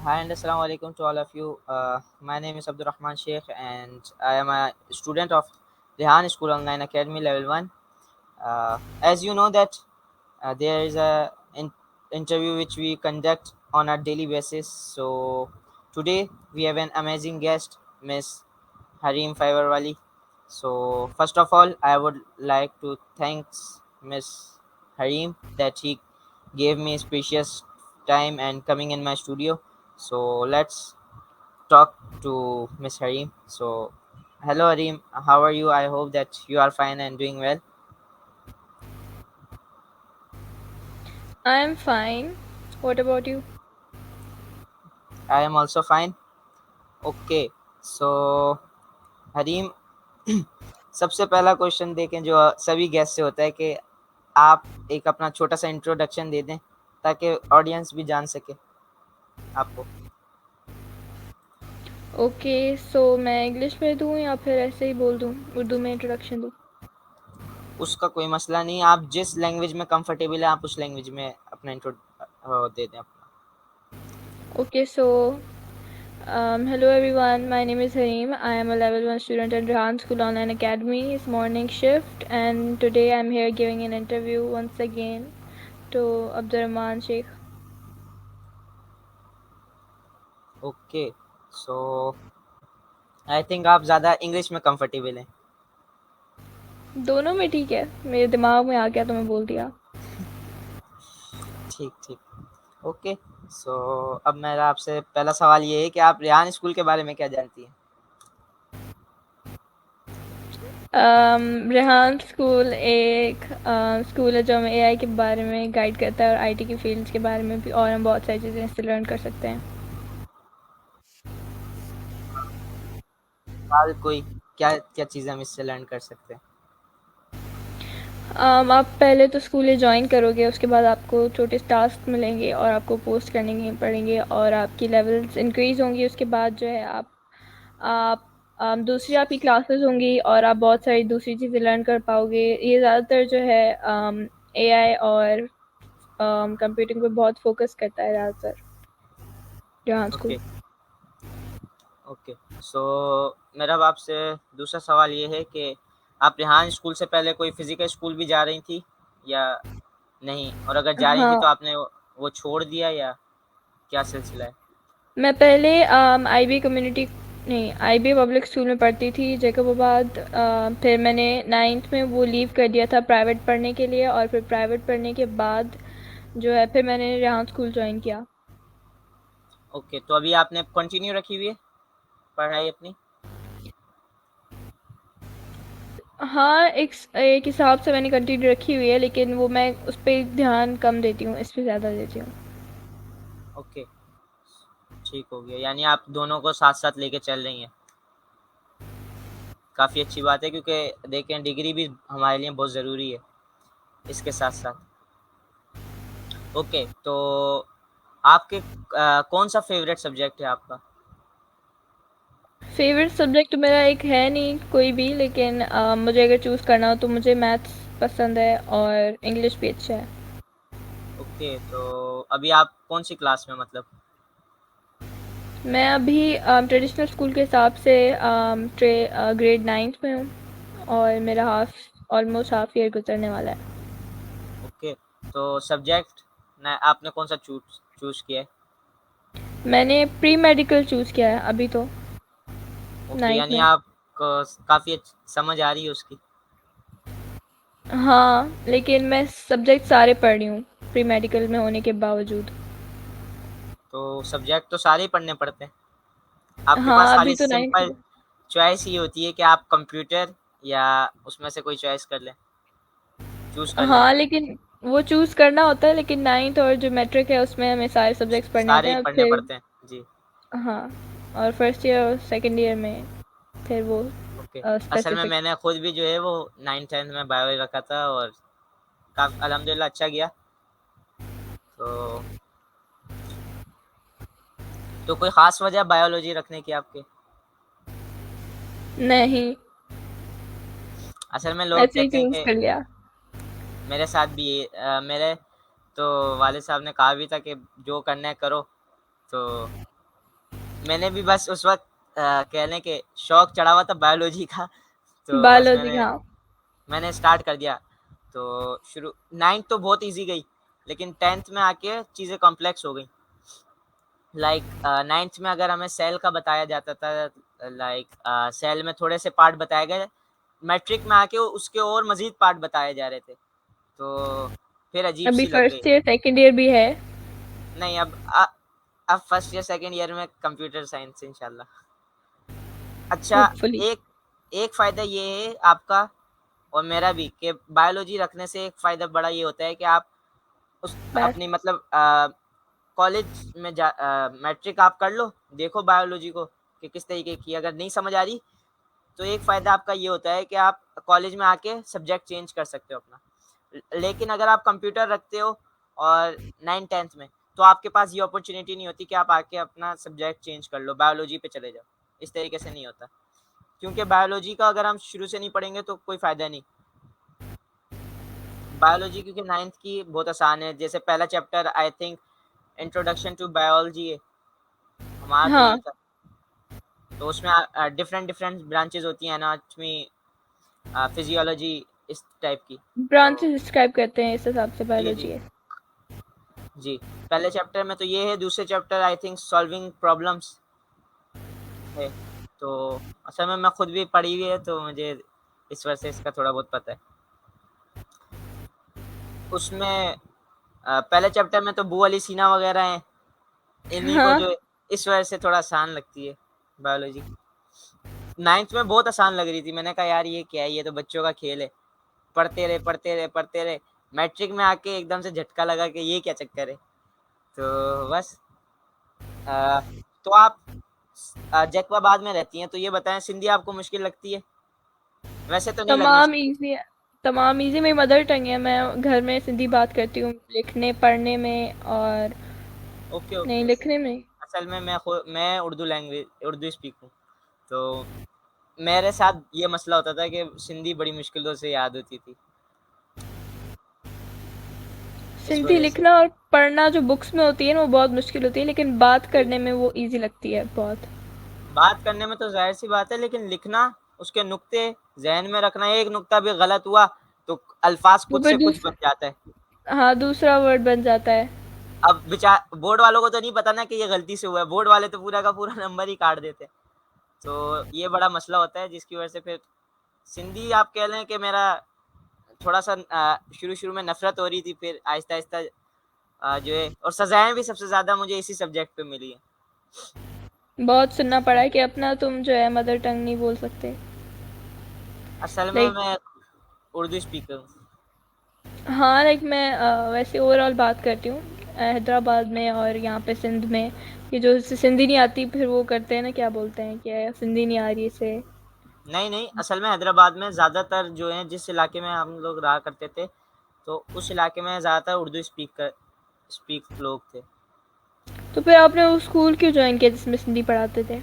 Hi and assalamu alaikum to all of you. My name is Abdul Rahman Sheikh and I am a student of Rehan School Online Academy Level 1. As you know that there is a interview which we conduct on a daily basis. So today we have an amazing guest, Miss Harim Fiverwali. So first of all, I would like to thank Miss Harim that he gave me his precious time and coming in my studio. So let's talk to Miss Harim. So hello Harim, how are you? I hope that you are fine and doing well. I'm fine. What about you? I am also fine. Okay, so Hareem सबसे पहला question देखें जो सभी guest से होता है कि आप एक अपना छोटा सा इंट्रोडक्शन दे दें ताकि ऑडियंस भी जान सके आपको। ओके सो मैं इंग्लिश में दूँ या फिर ऐसे ही बोल दूँ उर्दू में इंट्रोडक्शन दूँ। उसका कोई मसला नहीं, आप जिस लैंग्वेज में कंफर्टेबल है आप उस लैंग्वेज में अपना इंट्रो दे दें अपना। Okay so hello everyone. My name is Hareem. I am a level 1 student at Rehan School Online Academy. It's morning shift and today I'm here giving an interview once again to Abdurrahman Sheikh. Okay, so I think आप ज़्यादा English में comfortable हैं। दोनों में ठीक है, मेरे दिमाग में आ गया तो मैं बोल दिया। ठीक ठीक, ओके। सो अब मेरा आपसे पहला सवाल ये है कि आप रेहान स्कूल के बारे में क्या जानती हैं? रेहान स्कूल एक स्कूल है जो हमें एआई के बारे में गाइड करता है और आईटी की फील्ड्स के बारे में भी, और हम बहुत सारी चीज़ें इससे लर्न कर सकते हैं। हाल कोई क्या क्या चीज़ें हम इससे लर्न कर सकते हैं? आप पहले तो स्कूल ज्वाइन करोगे, उसके बाद आपको छोटे टास्क मिलेंगे और आपको पोस्ट करने के पड़ेंगे और आपकी लेवल्स इंक्रीज़ होंगी। उसके बाद जो है आप दूसरी आपकी क्लासेस होंगी और आप बहुत सारी दूसरी चीज़ें लर्न कर पाओगे। ये ज़्यादातर जो है एआई और कंप्यूटिंग पे बहुत फोकस करता है ज़्यादातर जहाँ स्कूल। ओके ओके, सो मेरा अब आपसे दूसरा सवाल ये है कि आप रेहान स्कूल से पहले कोई फिजिकल स्कूल भी जा रही थी या नहीं, और अगर जा रही थी हाँ, तो आपने वो छोड़ दिया या क्या सिलसिला है? मैं पहले आईबी कम्युनिटी नहीं आईबी पब्लिक स्कूल में पढ़ती थी जैकबाबाद। फिर मैंने 9th में वो लीव कर दिया था प्राइवेट पढ़ने के लिए, और फिर प्राइवेट पढ़ने के बाद जो है फिर मैंने रेहान स्कूल ज्वाइन किया। ओके, तो अभी आपने कंटिन्यू रखी हुई है पढ़ाई अपनी? हाँ, एक हिसाब से मैंने कंटिन्यू रखी हुई है, लेकिन वो मैं उस पर ध्यान कम देती हूँ, इस पर ज़्यादा देती हूँ। ओके, ठीक हो गया, यानी आप दोनों को साथ साथ लेके चल रही हैं। काफ़ी अच्छी बात है क्योंकि देखें डिग्री भी हमारे लिए बहुत ज़रूरी है इसके साथ साथ। ओके, तो आपके कौन सा फेवरेट सब्जेक्ट है आपका? फेवरेट सब्जेक्ट मेरा एक है नहीं कोई भी, लेकिन मुझे अगर चूज़ करना हो तो मुझे मैथ्स पसंद है और इंग्लिश भी अच्छा है। ओके, तो अभी आप कौन सी क्लास में मतलब? मैं अभी ट्रेडिशनल स्कूल के हिसाब से ग्रेड 9th में हूँ और मेरा ऑलमोस्ट हाफ ईयर गुजरने वाला है। ओके, तो सब्जेक्ट ना आपने कौन सा चूज किया है? मैंने प्री मेडिकल चूज़ किया है अभी तो, ओके, 9th यानी में। आप काफ़ी समझ आ रही है उसकी। हाँ, लेकिन मैं सब्जेक्ट सारे पढ़ रही हूँ प्री मेडिकल में होने के बावजूद। तो सब्जेक्ट तो सारे ही पढ़ने पड़ते हैं, आपके पास हाँ, अभी खाली तो 9th सिंपल में। चॉइस ही होती है कि आप कंप्यूटर या उसमें से कोई चॉइस कर लें, चूज कर लें। हाँ, लेकिन वो चूज़ करना होता है, लेकिन 9th और जो मैट्रिक है उसमें हमें सारे सब्जेक्ट्स पढ़ने होते सारे ही हैं। अब पढ़ने फिर पड़ते हैं जी। हाँ, और फर्स्ट ईयर और सेकंड ईयर में फिर वो ओके, असल में स्पेसिफिक। मैंने खुद भी जो है वो 9th 10th में बायो रखा था और अल्हम्दुलिल्लाह अच्छा गया। तो कोई खास वजह बायोलॉजी रखने की आपके? नहीं, असल में लोग ऐसे ही कहते हैं चूज़ कि कर लिया। मेरे साथ भी ये मेरे तो वालिद साहब ने कहा भी था कि जो करना है करो, तो मैंने भी बस उस वक़्त कह लें कि शौक चढ़ा हुआ था बायोलॉजी का, तो बस बायोलॉजी, मैंने हाँ। मैंने स्टार्ट कर दिया। तो शुरू 9th तो बहुत ईज़ी गई, लेकिन 10th में आके चीज़ें कॉम्प्लेक्स हो गई। लाइक 9th में अगर हमें सेल का बताया जाता था, लाइक सेल में थोड़े से पार्ट बताए गए, मैट्रिक में आके उसके और मज़ीद पार्ट बताए जा रहे थे। तो फिर अभी अजीब-सी लग गई। फर्स्ट ईयर सेकंड ईयर भी है। नहीं, अब फर्स्ट ईयर, सेकंड ईयर में कंप्यूटर साइंस इंशाल्लाह। अच्छा, होपफुली। एक एक फ़ायदा ये है आपका और मेरा भी कि बायोलॉजी रखने से एक फ़ायदा बड़ा ये होता है कि आप उस मैथ। अपनी मतलब कॉलेज में मैट्रिक आप कर लो, देखो बायोलॉजी को कि किस तरीके की, अगर नहीं समझ आ रही, तो एक फ़ायदा आपका ये होता है कि आप कॉलेज में आके सब्जेक्ट चेंज कर सकते हो अपना। लेकिन अगर आप कंप्यूटर रखते हो और 9th-10th में, तो आपके पास ये अपॉर्च्युनिटी नहीं होती कि आप आके अपना सब्जेक्ट चेंज कर लो, बायोलॉजी पे चले जाओ। इस तरीके से नहीं होता। क्योंकि बायोलॉजी का अगर हम शुरू से नहीं पढ़ेंगे तो कोई फ़ायदा नहीं। बायोलॉजी क्योंकि 9th की बहुत आसान है, जैसे पहला chapter I think introduction to biology है, हमारा तो हाँ, यही था। तो उसमें डिफरेंट डिफरेंट ब्रांचेज़ होती हैं, एनाटॉमी, फिजियोलॉजी, इस टाइप की। तो ब्रांचेस डिस्क्राइब करते हैं इस हिसाब से जी, जी, बायोलॉजी है। जी। पहले चैप्टर में तो ये है, दूसरे chapter I think solving problems है। तो असल में मैं खुद भी पढ़ी हुई है, तो मुझे इस वजह से इसका थोड़ा बहुत पता है। उसमें पहले चैप्टर में तो बू अली सीना वगैरह हैं, इन्हीं को हाँ, जो इस वजह से थोड़ा आसान लगती है बायोलॉजी। 9th में बहुत आसान लग रही थी, मैंने कहा यार ये क्या है, ये तो बच्चों का खेल है। पढ़ते रहे, पढ़ते रहे, पढ़ते रहे। मैट्रिक में आके एकदम से झटका लगा कि ये क्या चक्कर है। तो बस अ, तो आप जैकबाबाद में रहती हैं, तो ये बताएँ सिंधी आपको मुश्किल लगती है? वैसे तो नहीं लगनी तमाम चाहिए। इजी है। तमाम इजी, मेरी मदर टंग है। मैं घर में सिंधी बात करती हूँ, लिखने पढ़ने में और ओके, नहीं, ओके। लिखने में। असल में मैं उर्दू स्पीक हूँ। तो मेरे साथ ये मसला होता था कि सिंधी बड़ी मुश्किलों से याद होती थी, इस सिंधी वजह से। लिखना और पढ़ना जो बुक्स में होती है ना, वो बहुत मुश्किल होती है, लेकिन बात जी। करने में वो इजी लगती है बहुत। बात करने में तो ज़ाहिर-सी बात है, लेकिन लिखना, उसके नुक्ते ज़हन में रखना, एक नुक्ता भी गलत हुआ, तो अल्फ़ाज़ वो कुछ फिर से कुछ बन जाता है। हाँ, दूसरा वर्ड बन जाता है। अब बोर्ड वालों को तो नहीं पता ना कि ये गलती से हुआ है, बोर्ड वाले तो पूरा का पूरा नंबर ही काट देते हैं। तो ये बड़ा मसला होता है, जिसकी वजह से फिर सिंधी आप कह लें कि मेरा थोड़ा-सा शुरू-शुरू में नफ़रत हो रही थी, फिर आहिस्ता-आहिस्ता जो है, और सज़ाएँ भी सबसे ज़्यादा मुझे इसी सब्जेक्ट पे मिली हैं। बहुत सुनना पड़ा है कि अपना तुम जो है मदर टंग नहीं बोल सकते। असल में लाइक, मैं उर्दू स्पीकर हूँ। हाँ, लाइक मैं वैसे ओवरऑल बात करती हूँ। हैदराबाद में और यहाँ पे सिंध में, कि जो सिंधी नहीं आती फिर वो करते हैं ना, क्या बोलते हैं कि सिंधी नहीं आ रही इसे। नहीं, नहीं, असल में हैदराबाद में ज़्यादातर जो हैं, जिस इलाके में हम लोग रहा करते थे, तो उस इलाके में ज़्यादातर उर्दू स्पीक लोग थे। तो फिर आपने वो स्कूल क्यों ज्वाइन किया जिसमें सिंधी पढ़ाते थे?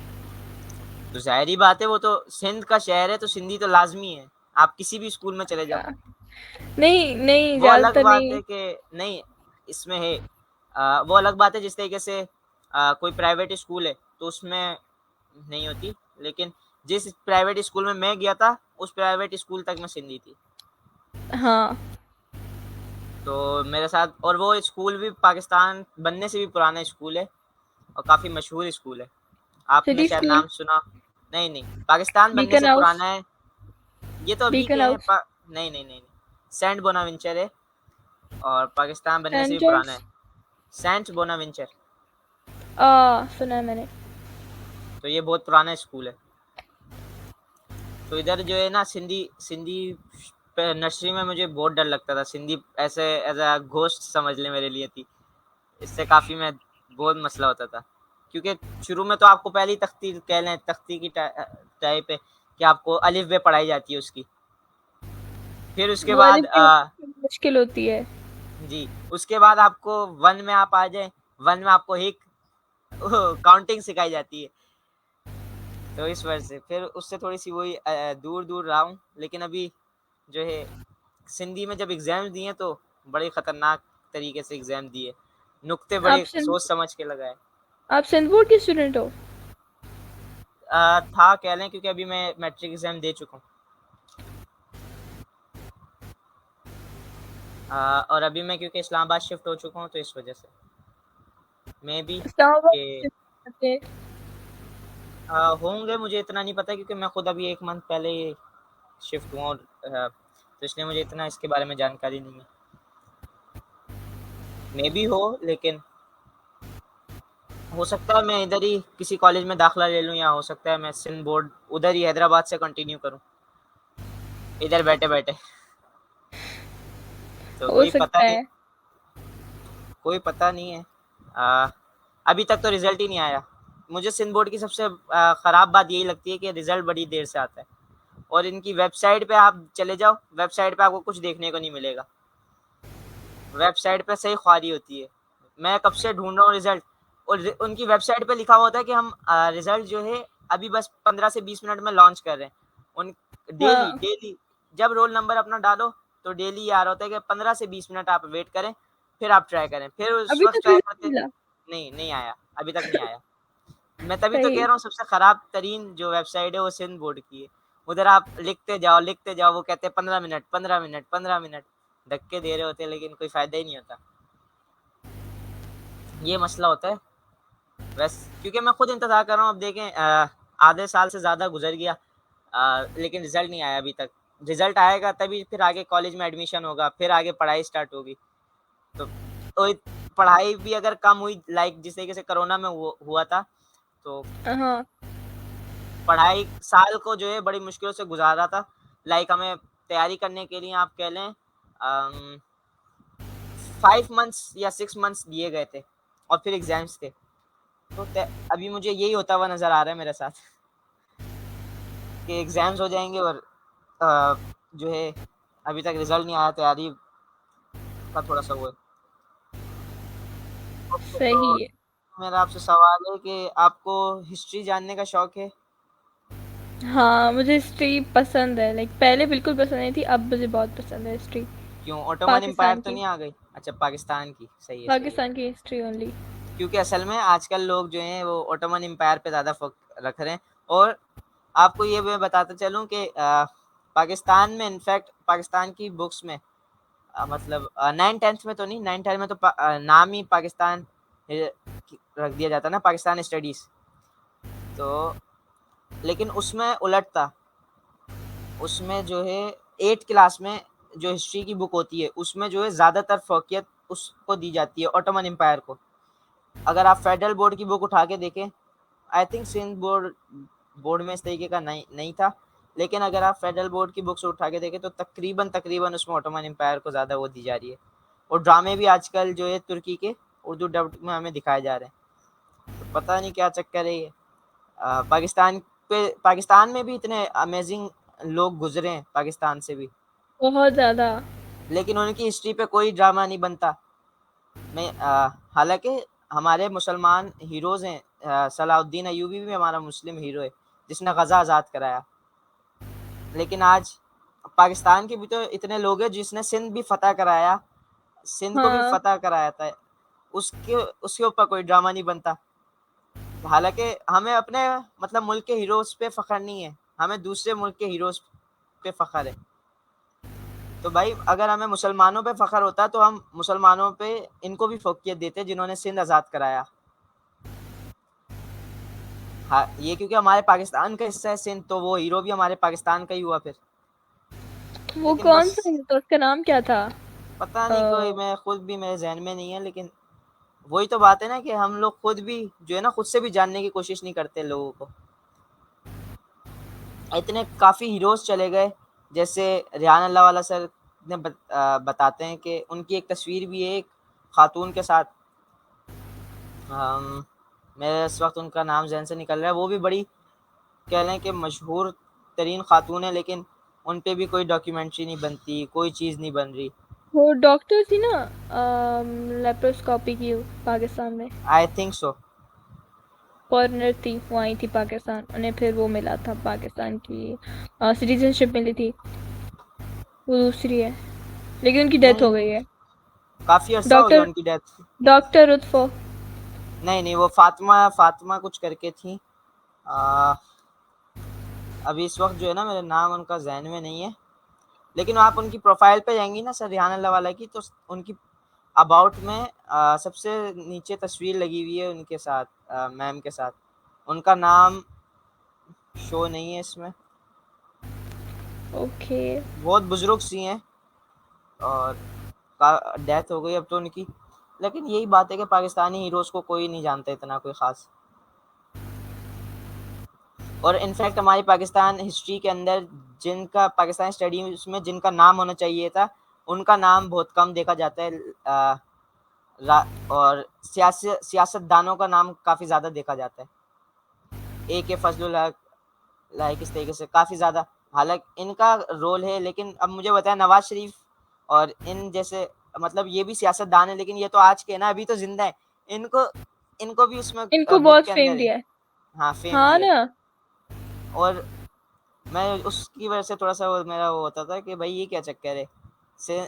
तो ज़ाहिर-सी बात है, वो तो सिंध का शहर है, तो सिंधी तो लाज़मी है। आप किसी भी स्कूल में चले जाओ। अच्छा। नहीं नहीं, वो अलग ज़्यादातर बात नहीं। है कि नहीं, इसमें है वो अलग बात है, जिस तरीके से कोई प्राइवेट स्कूल है, तो उसमें नहीं होती, लेकिन जिस प्राइवेट स्कूल में मैं गया था, उस प्राइवेट स्कूल तक में सिंधी थी। हाँ। तो मेरे साथ, और वो स्कूल भी पाकिस्तान बनने से भी पुराना स्कूल है और काफ़ी मशहूर स्कूल है। आपने सिटी शायद स्कूल। नाम सुना। नहीं, नहीं, पाकिस्तान बनने बीकन से हाउस। पुराना है। ये तो अभी बीकन के हैं हाउस। नहीं, नहीं, नहीं, नहीं। सेंट बोनावेंचर है और पाकिस्तान बनने से भी पुराना सेंटर्स। है। Saint Bonaventure. सुना है मैंने। तो ये बहुत पुराना स्कूल है। तो इधर जो है ना, सिंधी सिंधी नर्सरी में मुझे बहुत डर लगता था। सिंधी ऐसे एज अ घोस्ट समझ ले मेरे लिए थी। इससे काफ़ी मैं बहुत मसला होता था, क्योंकि शुरू में तो आपको पहली तख्ती कह लें, तख्ती की टाइप है कि आपको अलिफ बे पढ़ाई जाती है उसकी। फिर उसके वो बाद अलग भी मुश्किल होती है। जी, उसके बाद आपको वन में आप आ जाए, वन में आपको एक काउंटिंग सिखाई जाती है। तो इस वजह से फिर उससे थोड़ी सी वही दूर दूर रहा हूँ, लेकिन अभी जो है सिंधी में जब एग्ज़ाम दिए, तो बड़े ख़तरनाक तरीके से एग्ज़ाम दिए, नुक्ते आप बड़े सिंध सोच समझ के लगाए। आप सिंध बोर्ड के स्टूडेंट हो? था कह लें, क्योंकि अभी मैं मैट्रिक एग्जाम दे चुका हूँ। और अभी मैं क्योंकि इस्लामाबाद शिफ्ट हो चुका हूँ, तो इस वजह से मे बी इस्लामाबाद के से। होंगे, मुझे इतना नहीं पता, क्योंकि मैं खुद अभी 1 मंथ पहले ही शिफ्ट हुआ हूँ, तो इसलिए मुझे इतना इसके बारे में जानकारी नहीं है। मे बी हो, लेकिन हो सकता है मैं इधर ही किसी कॉलेज में दाखिला ले लूँ, या हो सकता है मैं सिंध बोर्ड उधर ही हैदराबाद से कंटिन्यू करूँ, इधर बैठे बैठे। तो हो कोई पता सकता नहीं, है। कोई पता नहीं है। आ, अभी तक तो रिजल्ट ही नहीं आया। मुझे सिंध बोर्ड की सबसे ख़राब बात यही लगती है कि रिजल्ट बड़ी देर से आता है, और इनकी वेबसाइट पे आप चले जाओ, वेबसाइट पे आपको कुछ देखने को नहीं मिलेगा। वेबसाइट पे सही ख्वारी होती है। मैं कब से ढूंढ रहा हूँ रिजल्ट, और उनकी वेबसाइट पे लिखा हुआ होता है कि हम रिजल्ट जो है अभी बस 15 से 20 मिनट में लॉन्च कर रहे हैं। उन डेली हाँ, डेली जब रोल नंबर अपना डालो, तो डेली ये आ रहा होता है कि 15 से 20 मिनट आप वेट करें, फिर आप ट्राई करें, फिर उस अभी वक्त तक ट्राई रिजल्ट करते। मिला। नहीं, नहीं आया, अभी तक नहीं आया। मैं तभी तो कह सही। रहा हूँ सबसे खराब तरीन जो वेबसाइट है वो सिंध बोर्ड की है। उधर आप लिखते जाओ, वो कहते हैं 15 मिनट, 15 मिनट, 15 मिनट, धक्के दे रहे होते हैं, लेकिन कोई फायदा ही नहीं होता। ये मसला होता है। बस क्योंकि मैं खुद इंतजार कर रहा हूँ, अब देखें, आधे साल से ज़्यादा गुजर गया, लेकिन रिजल्ट नहीं आया अभी तक। रिजल्ट आएगा तभी फिर आगे कॉलेज में एडमिशन होगा, फिर आगे पढ़ाई स्टार्ट होगी। तो, तो पढ़ाई भी अगर कम हुई, लाइक जिस तरीके से कोरोना में हुआ था, तो हाँ। पढ़ाई साल को जो है बड़ी मुश्किलों से गुजारा था। लाइक हमें तैयारी करने के लिए आप कह लें 5 मंथ्स या 6 मंथ्स दिए गए थे, और फिर एग्जाम्स थे। तो अभी मुझे यही होता हुआ नज़र आ रहा है मेरे साथ, कि एग्जाम्स हो जाएंगे, और अ, जो है अभी तक रिजल्ट नहीं आया, तैयारी का थोड़ा सा वो है। ओके, तो सही है। मेरा आपसे सवाल है कि आपको हिस्ट्री जानने का शौक है? हाँ, मुझे हिस्ट्री पसंद है, लाइक पहले बिल्कुल पसंद नहीं थी, अब मुझे बहुत पसंद है हिस्ट्री। क्यों, ओटोमन एम्पायर पाकिस्तान तो की। नहीं आ गई? अच्छा, पाकिस्तान की, सही है, सही है। पाकिस्तान की हिस्ट्री ओनली। क्योंकि असल में आजकल लोग जो हैं वो ओटोमन एम्पायर पे ज़्यादा फोकस रख रहे हैं। और आपको ये मैं बताता चलूँ कि पाकिस्तान में, इनफैक्ट पाकिस्तान की बुक्स में, मतलब 9th 10th में तो नहीं, 9th 10th में तो नाम ही पाकिस्तान रख दिया जाता है ना, पाकिस्तान स्टडीज़। तो लेकिन उसमें उलट था। उसमें जो है 8th क्लास में जो हिस्ट्री की बुक होती है, उसमें जो है ज़्यादातर फोकियत उसको दी जाती है, ओटोमन एम्पायर को। अगर आप फेडरल बोर्ड की बुक उठा के देखें, I think Sindh board board में इस तरीके का नहीं नहीं था, लेकिन अगर आप फेडरल बोर्ड की बुक्स उठा के देखें, तो तकरीबन तकरीबन उसमें ओटोमन एम्पायर को ज़्यादा वो दी जा रही है। और ड्रामे भी आजकल जो है तुर्की के उर्दू डब्ड में हमें दिखाए जा रहे हैं। तो पता नहीं क्या चक्कर है ये। पाकिस्तान में भी इतने अमेजिंग लोग गुजरे हैं पाकिस्तान से भी, बहुत ज़्यादा। लेकिन उनकी हिस्ट्री पे कोई ड्रामा नहीं बनता। मैं हालांकि हमारे मुसलमान हीरोज़ हैं, सलाउद्दीन अयूबी भी हमारा मुस्लिम हीरो है, जिसने गज़ा आज़ाद कराया। लेकिन आज पाकिस्तान के भी तो इतने लोग हैं जिसने सिंध भी फ़तह कराया, सिंध को भी हाँ। फ़तह कराया था। उसके उसके ऊपर कोई ड्रामा नहीं बनता। हालांकि हमें अपने मतलब मुल्क के हीरोज़ पे फ़ख्र नहीं है, हमें दूसरे मुल्क के हीरोज़ पे फ़ख्र है। तो भाई अगर हमें मुसलमानों पे फ़ख्र होता, तो हम मुसलमानों पे इनको भी फ़ोकियत देते जिन्होंने सिंध आज़ाद कराया। हाँ, ये क्योंकि हमारे पाकिस्तान का हिस्सा है सिंध, तो वो हीरो भी हमारे पाकिस्तान का ही हुआ फिर। वो लेकिन कौन बस सा है, तो उसका नाम क्या था? पता नहीं, कोई, अ, मैं खुद भी मेरे जहन में नहीं है, लेकिन वही तो बात है ना कि हम लोग खुद भी जो है ना, खुद से भी जानने की कोशिश नहीं करते लोगों को। इतने काफ़ी हीरोज़ चले गए, जैसे रेहान अल्लाह वाला सर ने बताते हैं कि उनकी एक तस्वीर भी है एक खातून के साथ। हम मेरे इस वक्त उनका नाम जहन से निकल रहा है। वो भी बड़ी कह लें कि मशहूर तरीन खातून है, लेकिन उन पे भी कोई डॉक्यूमेंट्री नहीं बनती, कोई चीज़ नहीं बन रही। वो डॉक्टर थी ना, लेप्रोस्कोपी की पाकिस्तान में। I think so. फॉरेनर थी, वो आई थी पाकिस्तान, उन्हें फिर वो मिला था, पाकिस्तान की सिटीजनशिप मिली थी। वो दूसरी है, लेकिन उनकी डेथ हो नहीं, गई है। काफ़ी अरसा हो गया डॉक्टर उनकी डेथ। डॉक्टर उतफो। नहीं नहीं, वो फातिमा फातिमा कुछ करके थी। आ, अभी इस वक्त जो है ना मेरे नाम उनका जहन में नहीं है, लेकिन आप उनकी प्रोफाइल पे जाएंगी ना सर रिहान अल्लाह वाला की, तो उनकी अबाउट में सबसे नीचे तस्वीर लगी हुई है उनके साथ, मैम के साथ। उनका नाम शो नहीं है इसमें। ओके। बहुत बुजुर्ग सी हैं और डेथ हो गई अब तो उनकी। लेकिन यही बात है कि पाकिस्तानी हीरोज को कोई नहीं जानता इतना कोई खास। और इनफैक्ट हमारी पाकिस्तान हिस्ट्री के अंदर जिनका पाकिस्तान स्टडीज में जिनका नाम होना चाहिए था, उनका नाम बहुत कम देखा जाता है। और सियासतदानों का नाम काफ़ी ज़्यादा देखा जाता है। AK फजलुल हक, लाइक इस तरीके से काफ़ी ज़्यादा। हालांकि इनका रोल है, लेकिन अब मुझे बताया नवाज शरीफ और इन जैसे, मतलब ये भी सियासतदान है, लेकिन ये तो आज के ना, अभी तो जिंदा है। इनको इनको भी उसमें इनको बुक बहुत के फेम अंदर है। दिया है। हाँ, फेम हाँ दिया है। ना। और मैं उसकी वजह से थोड़ा सा मेरा वो होता था कि भाई ये क्या चक्कर है से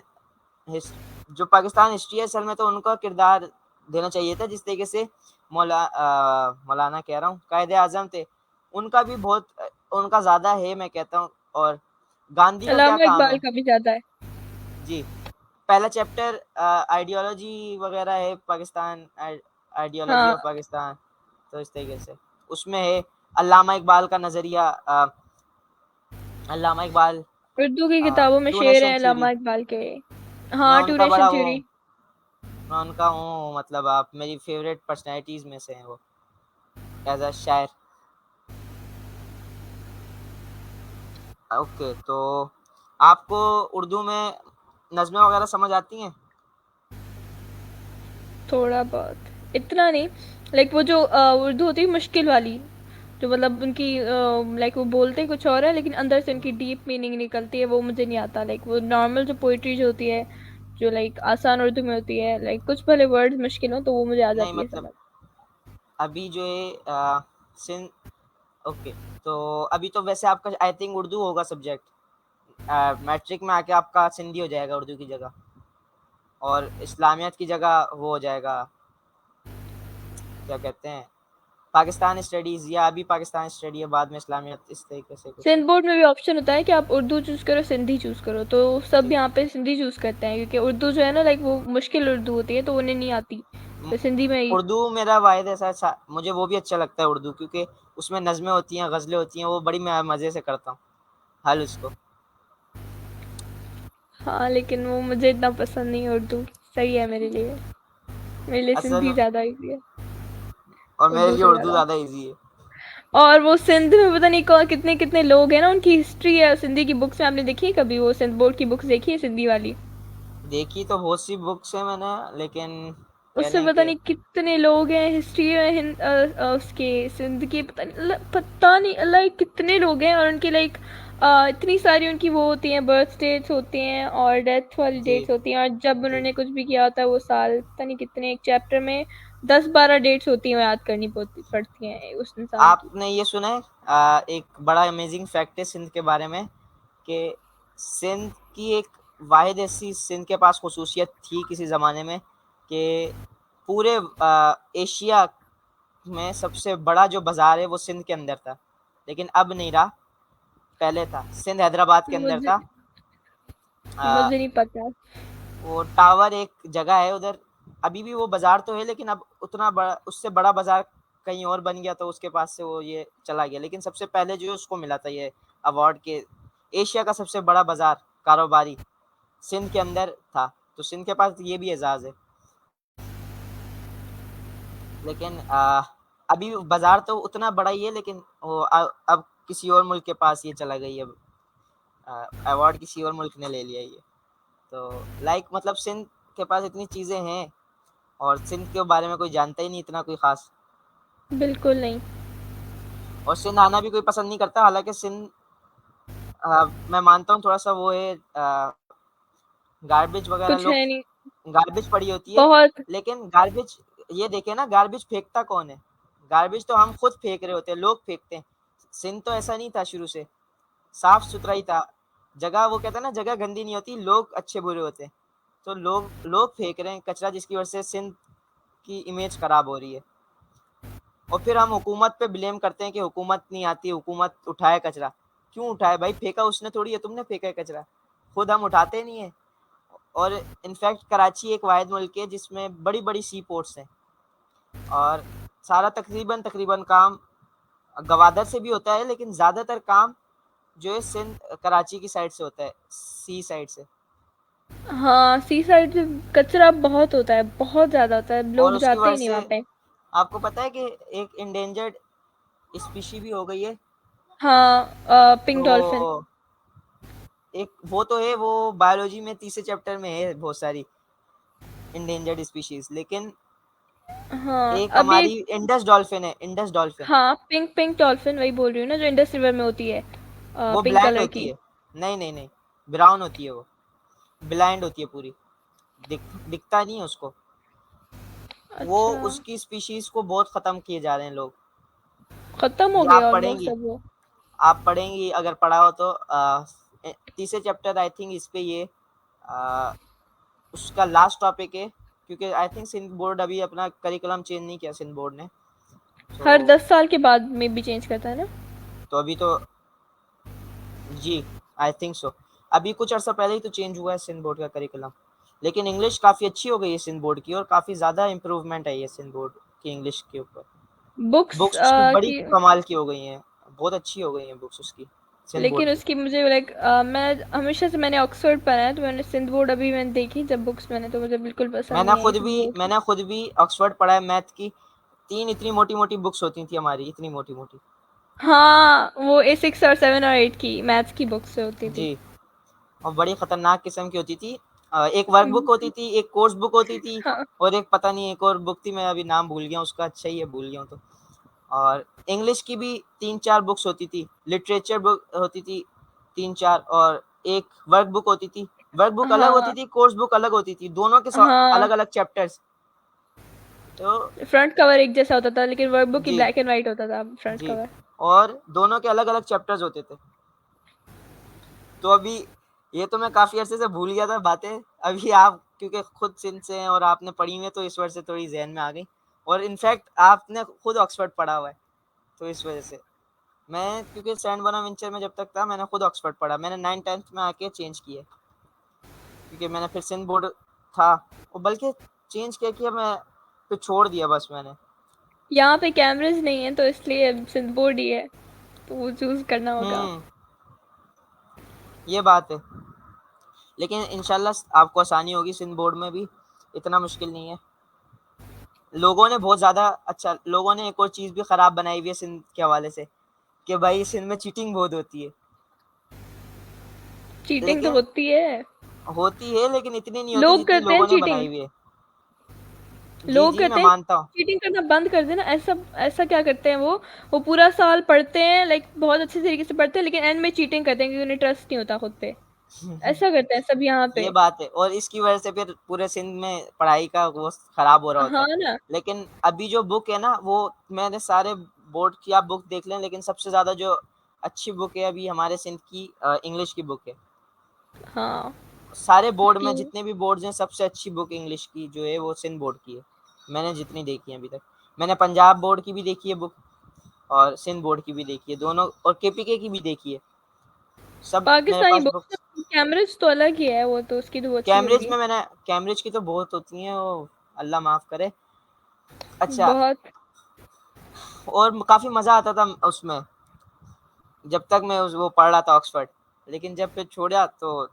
जो पाकिस्तान हिस्ट्री है, असल में तो उनका किरदार देना चाहिए था जिस तरीके से मौलाना कह रहा हूँ, कायदे आजम थे। उनका भी बहुत, उनका ज़्यादा है मैं कहता हूँ। और गांधी का क्या अल्लामा काम इकबाल है? का भी ज्यादा है। जी, पहला चैप्टर आइडियोलॉजी वगैरह है, पाकिस्तान आइडियोलॉजी हाँ, ऑफ पाकिस्तान। तो इस तरीके से उसमें है अल्लामा इकबाल का नज़रिया। अल्लामा इकबाल उर्दू की किताबों में टू शेर हैं नेशन थ्योरी। अल्लामा इकबाल के। मैं हाँ, टू उनका नेशन बड़ा वो थ्योरी। मैं उनका हूँ, मतलब आप मेरी फेवरेट पर्सनैलिटीज़ में से हैं वो, एज अ शायर। ओके, तो आपको उर्दू में नज़्में वगैरह समझ आती हैं? थोड़ा बहुत, इतना नहीं। लाइक वो जो उर्दू होती है मुश्किल वाली, जो मतलब उनकी लाइक वो बोलते कुछ और है लेकिन अंदर से उनकी डीप मीनिंग निकलती है, वो मुझे नहीं आता। लाइक वो नॉर्मल जो पोइट्री जो होती है, जो लाइक आसान उर्दू में होती है, लाइक कुछ भले वर्ड्स मुश्किल हो तो वो मुझे आ नहीं, जाती है मतलब समझ। अभी जो है सिंध। ओके, तो अभी तो वैसे आपका आई थिंक उर्दू होगा सब्जेक्ट। मैट्रिक में आके आपका सिंधी हो जाएगा उर्दू की जगह, और इस्लामियत की जगह वो हो जाएगा, क्या कहते हैं, पाकिस्तान स्टडीज़, या अभी पाकिस्तान स्टडी है बाद में इस्लामियत, इस तरीके से कुछ है। सिंध बोर्ड में भी ऑप्शन होता है कि आप उर्दू चूज करो सिंधी चूज करो, तो सब जी। यहाँ पे सिंधी चूज करते हैं क्योंकि उर्दू जो है ना लाइक वो मुश्किल उर्दू होती है तो उन्हें नहीं आती, तो सिंधी में ही। उर्दू मेरा वाहिद ऐसा मुझे वो भी अच्छा लगता है उर्दू, क्योंकि उसमें नज़में होती हैं, गज़लें होती हैं, वो बड़ी मैं मज़े से करता हूँ हल उसको। हाँ, लेकिन वो मुझे इतना पसंद नहीं है उर्दू। सही है मेरे लिए असल सिंधी ज्यादा इजी है और मेरे उर्दू लिए से उर्दू ज्यादा। ज़्यादा इजी है। और वो सिंध में पता नहीं कौन कितने कितने लोग हैं ना, उनकी हिस्ट्री है सिंधी की बुक्स में, आपने देखी है कभी वो सिंध बोर्ड की बुक्स देखी है सिंधी वाली? देखी तो बहुत सी बुक्स है मैंने, लेकिन कह उससे लें पता कि नहीं कितने लोग हैं हिस्ट्री में उसके सिंध के, पता नहीं अल्लाह कितने लोग हैं, और उनकी लाइक इतनी सारी उनकी वो होती हैं, बर्थ डेट्स होती हैं और डेथ वाली जी, डेट्स होती हैं, और जब जी। उन्होंने कुछ भी किया होता है वो साल, पता नहीं कितने, एक चैप्टर में 10-12 डेट्स होती हैं, वो याद करनी पड़ती हैं उस इंसान की। आपने ये सुना है एक बड़ा अमेजिंग फैक्ट है सिंध के बारे में, कि सिंध की एक वाहिद ऐसी सिंध के पास खसूसियत थी किसी ज़माने में, कि पूरे एशिया में सबसे बड़ा जो बाज़ार है वो सिंध के अंदर था, लेकिन अब नहीं रहा। पहले था, सिंध हैदराबाद के अंदर मुझे था। आ, मुझे नहीं पता। वो टावर एक जगह है उधर, अभी भी वो बाज़ार तो है, लेकिन अब उतना बड़ा, उससे बड़ा बाज़ार कहीं और बन गया, तो उसके पास से वो ये चला गया। लेकिन सबसे पहले जो है उसको मिला था ये अवार्ड, के एशिया का सबसे बड़ा बाज़ार कारोबारी सिंध के अंदर था। तो सिंध के पास ये भी एजाज़ है। लेकिन अभी बाज़ार तो उतना बड़ा ही है, लेकिन वो अब किसी और मुल्क के पास ये चला गई। अब अवार्ड किसी और मुल्क ने ले लिया ये। तो लाइक मतलब सिंध के पास इतनी चीज़ें हैं, और सिंध के बारे में कोई जानता ही नहीं इतना कोई ख़ास। बिल्कुल नहीं। और सिंध आना भी कोई पसंद नहीं करता, हालांकि सिंध मैं मानता हूँ थोड़ा सा वो है, गार्बेज वगैरह कुछ लोग, है नहीं। गार्बेज पड़ी होती है। बहुत। लेकिन गार्बेज, ये देखे ना, गार्बेज फेंकता कौन है? गार्बेज तो हम खुद फेंक रहे होते हैं, लोग फेंकते हैं। सिंध तो ऐसा नहीं था शुरू से, साफ सुथरा ही था। जगह, वो कहते हैं ना, जगह गंदी नहीं होती, लोग अच्छे बुरे होते हैं। तो लोग फेंक रहे हैं कचरा, जिसकी वजह से सिंध की इमेज खराब हो रही है। और फिर हम हुकूमत पे ब्लेम करते हैं कि हुकूमत नहीं आती, हुकूमत उठाए कचरा। क्यों उठाए भाई, फेंका उसने थोड़ी है, तुमने फेंका है कचरा, खुद हम उठाते नहीं है। और इनफैक्ट कराची एक वाहिद मुल्क है जिसमें बड़ी बड़ी सी पोर्ट्स हैं, और सारा तकरीबन तकरीबन काम गवादर से भी होता है, लेकिन ज़्यादातर काम जो है सिंध कराची की साइड से होता है, सी साइड से। हाँ, सी साइड पे कचरा बहुत होता है, बहुत ज़्यादा होता है, और लोग उसकी जाते वजह ही नहीं से वहाँ पे। आपको पता है कि एक इंडेंजर्ड स्पीशी भी हो गई है। हाँ, पिंक डॉल्फिन। तो एक वो तो है, वो बायोलॉजी में तीसरे चैप्टर में है बहुत सारी इंडेंजर्ड स्पीशीज, लेकिन हाँ, एक अभी हमारी इंडस डॉल्फिन है, इंडस डॉल्फिन। हाँ, पिंक पिंक डॉल्फिन वही बोल रही हूँ ना, जो इंडस रिवर में होती है, वो पिंक ब्लाइंड कलर होती की। है। नहीं नहीं नहीं, ब्राउन होती है वो, ब्लाइंड होती है पूरी, दिखता नहीं है उसको। वो अच्छा, उसकी स्पीशीज को बहुत खत्म किए जा रहे हैं लोग। खत्म हो ये गए आप ऑलमोस्ट पढ़ेंगी, अब वो। आप पढ़ेंगी अगर पढ़ा हो तो तीसरे चैप्टर आई थिंक इस पे ये आ, उसका लास्ट टॉपिक है, क्योंकि आई थिंक सिंध बोर्ड अभी अपना करिकुलम चेंज नहीं किया, सिंध बोर्ड ने। हर तो 10 साल के बाद में भी चेंज करता है ना। अभी तो जी, आई थिंक सो, अभी कुछ अर्सा पहले ही तो चेंज हुआ है सिंध बोर्ड का करिकुलम। लेकिन इंग्लिश काफ़ी अच्छी हो गई है सिंध बोर्ड की, और काफ़ी ज़्यादा इम्प्रूवमेंट आई है सिंध बोर्ड की इंग्लिश के ऊपर। बुक्स बुक्स उसकी बड़ी की। कमाल की हो गई हैं, बहुत अच्छी हो गई हैं बुक्स उसकी, सिंध बोर्ड लेकिन की। उसकी मुझे लाइक मैं हमेशा से मैंने ऑक्सफोर्ड पढ़ा है, तो मैंने सिंध बोर्ड अभी मैंने देखी जब बुक्स, मैंने तो मुझे बिल्कुल पसंद नहीं आई सिंध बोर्ड की। मैंने खुद भी ऑक्सफोर्ड पढ़ा है मैथ की, 3 इतनी मोटी-मोटी बुक्स होती थी हमारी, इतनी मोटी-मोटी। हाँ, वो A6 और 7 और 8 की मैथ्स की बुक्स होती थी। जी, और बड़ी खतरनाक किस्म की होती थी। एक वर्क बुक होती थी, एक कोर्स बुक होती थी, हाँ, और एक पता नहीं एक और बुक थी, मैं अभी नाम भूल गया उसका, अच्छा ही है भूल गया हूँ तो। और इंग्लिश की भी 3-4 बुक्स होती थी, लिटरेचर बुक होती थी 3-4, और एक वर्क बुक होती थी। वर्क बुक अलग होती हाँ, थी, कोर्स बुक अलग होती थी, दोनों के हाँ, अलग-अलग चैप्टर्स। तो फ्रंट कवर एक जैसा होता था, लेकिन वर्कबुक की जी, ब्लैक एंड व्हाइट होता था फ्रंट जी, कवर। और दोनों के अलग-अलग चैप्टर्स होते थे। तो अभी ये तो मैं काफ़ी अरसे से भूल गया था बातें, अभी आप क्योंकि खुद सिंध से हैं और आपने पढ़ी हुई है, तो इस वजह से थोड़ी ज़हन में आ गई, और इनफैक्ट आपने खुद ऑक्सफोर्ड पढ़ा हुआ है, तो इस वजह से। मैं क्योंकि सेंट बोनावेंचर में जब तक था मैंने खुद ऑक्सफोर्ड पढ़ा, मैंने 9th-10th में आके चेंज किया, क्योंकि मैंने फिर सिंध बोर्ड था, और बल्कि चेंज क्या किया मैं, फिर छोड़ दिया बस मैंने। यहाँ पे कैमरेज नहीं है, तो इसलिए अब सिंध बोर्ड ही है, तो वो चूज करना होगा। हुँ, ये बात है। लेकिन इंशाल्लाह आपको आसानी होगी सिंध बोर्ड में भी, इतना मुश्किल नहीं है। लोगों ने बहुत ज़्यादा अच्छा, लोगों ने एक और चीज़ भी ख़राब बनाई हुई है सिंध के हवाले से, कि भाई सिंध में चीटिंग बहुत होती है। चीटिंग तो लेकिन होती है, होती है, लेकिन इतनी नहीं होती लोग जितनी करते हैं लोगों ने चीटिंग, बनाई हुई है। जी, लोग जी, मैं करते हैं। मानता हूँ। चीटिंग करना बंद कर देना, ऐसा ऐसा क्या करते हैं वो पूरा साल पढ़ते हैं, लाइक बहुत अच्छे तरीके से पढ़ते हैं, लेकिन एंड में चीटिंग करते हैं क्योंकि उन्हें ट्रस्ट नहीं होता खुद पे। ऐसा करते हैं सब यहाँ ये पे। बात है, और इसकी वजह से फिर पूरे सिंध में पढ़ाई का वो खराब हो रहा होता हाँ है। ना। लेकिन अभी जो बुक है ना, वो मैंने सारे बोर्ड की आप बुक देख लें, लेकिन सबसे ज़्यादा जो अच्छी बुक है अभी हमारे सिंध की, इंग्लिश की बुक है। हाँ, सारे बोर्ड में क्यों? जितने भी बोर्ड्स हैं, सबसे अच्छी बुक इंग्लिश की जो है वो सिंध बोर्ड की है, मैंने जितनी देखी है अभी तक। मैंने पंजाब बोर्ड की भी देखी है बुक, और सिंध बोर्ड की भी देखी है दोनों, और केपीके की भी देखी है, सब मेरे पाकिस्तानी पास बुक्स, बुक्स। कैमरेज तो अलग ही है, वो तो उसकी तो वो अच्छी कैम्ब्रिज होगी। में मैंने, कैम्ब्रिज की तो बहुत होती हैं वो, अल्लाह माफ़ करे। अच्छा, बहुत और काफ़ी मज़ा आता था उसमें, जब तक मैं उस वो पढ़ रहा था ऑक्सफोर्ड। लेकिन जब फिर छोड़ा तो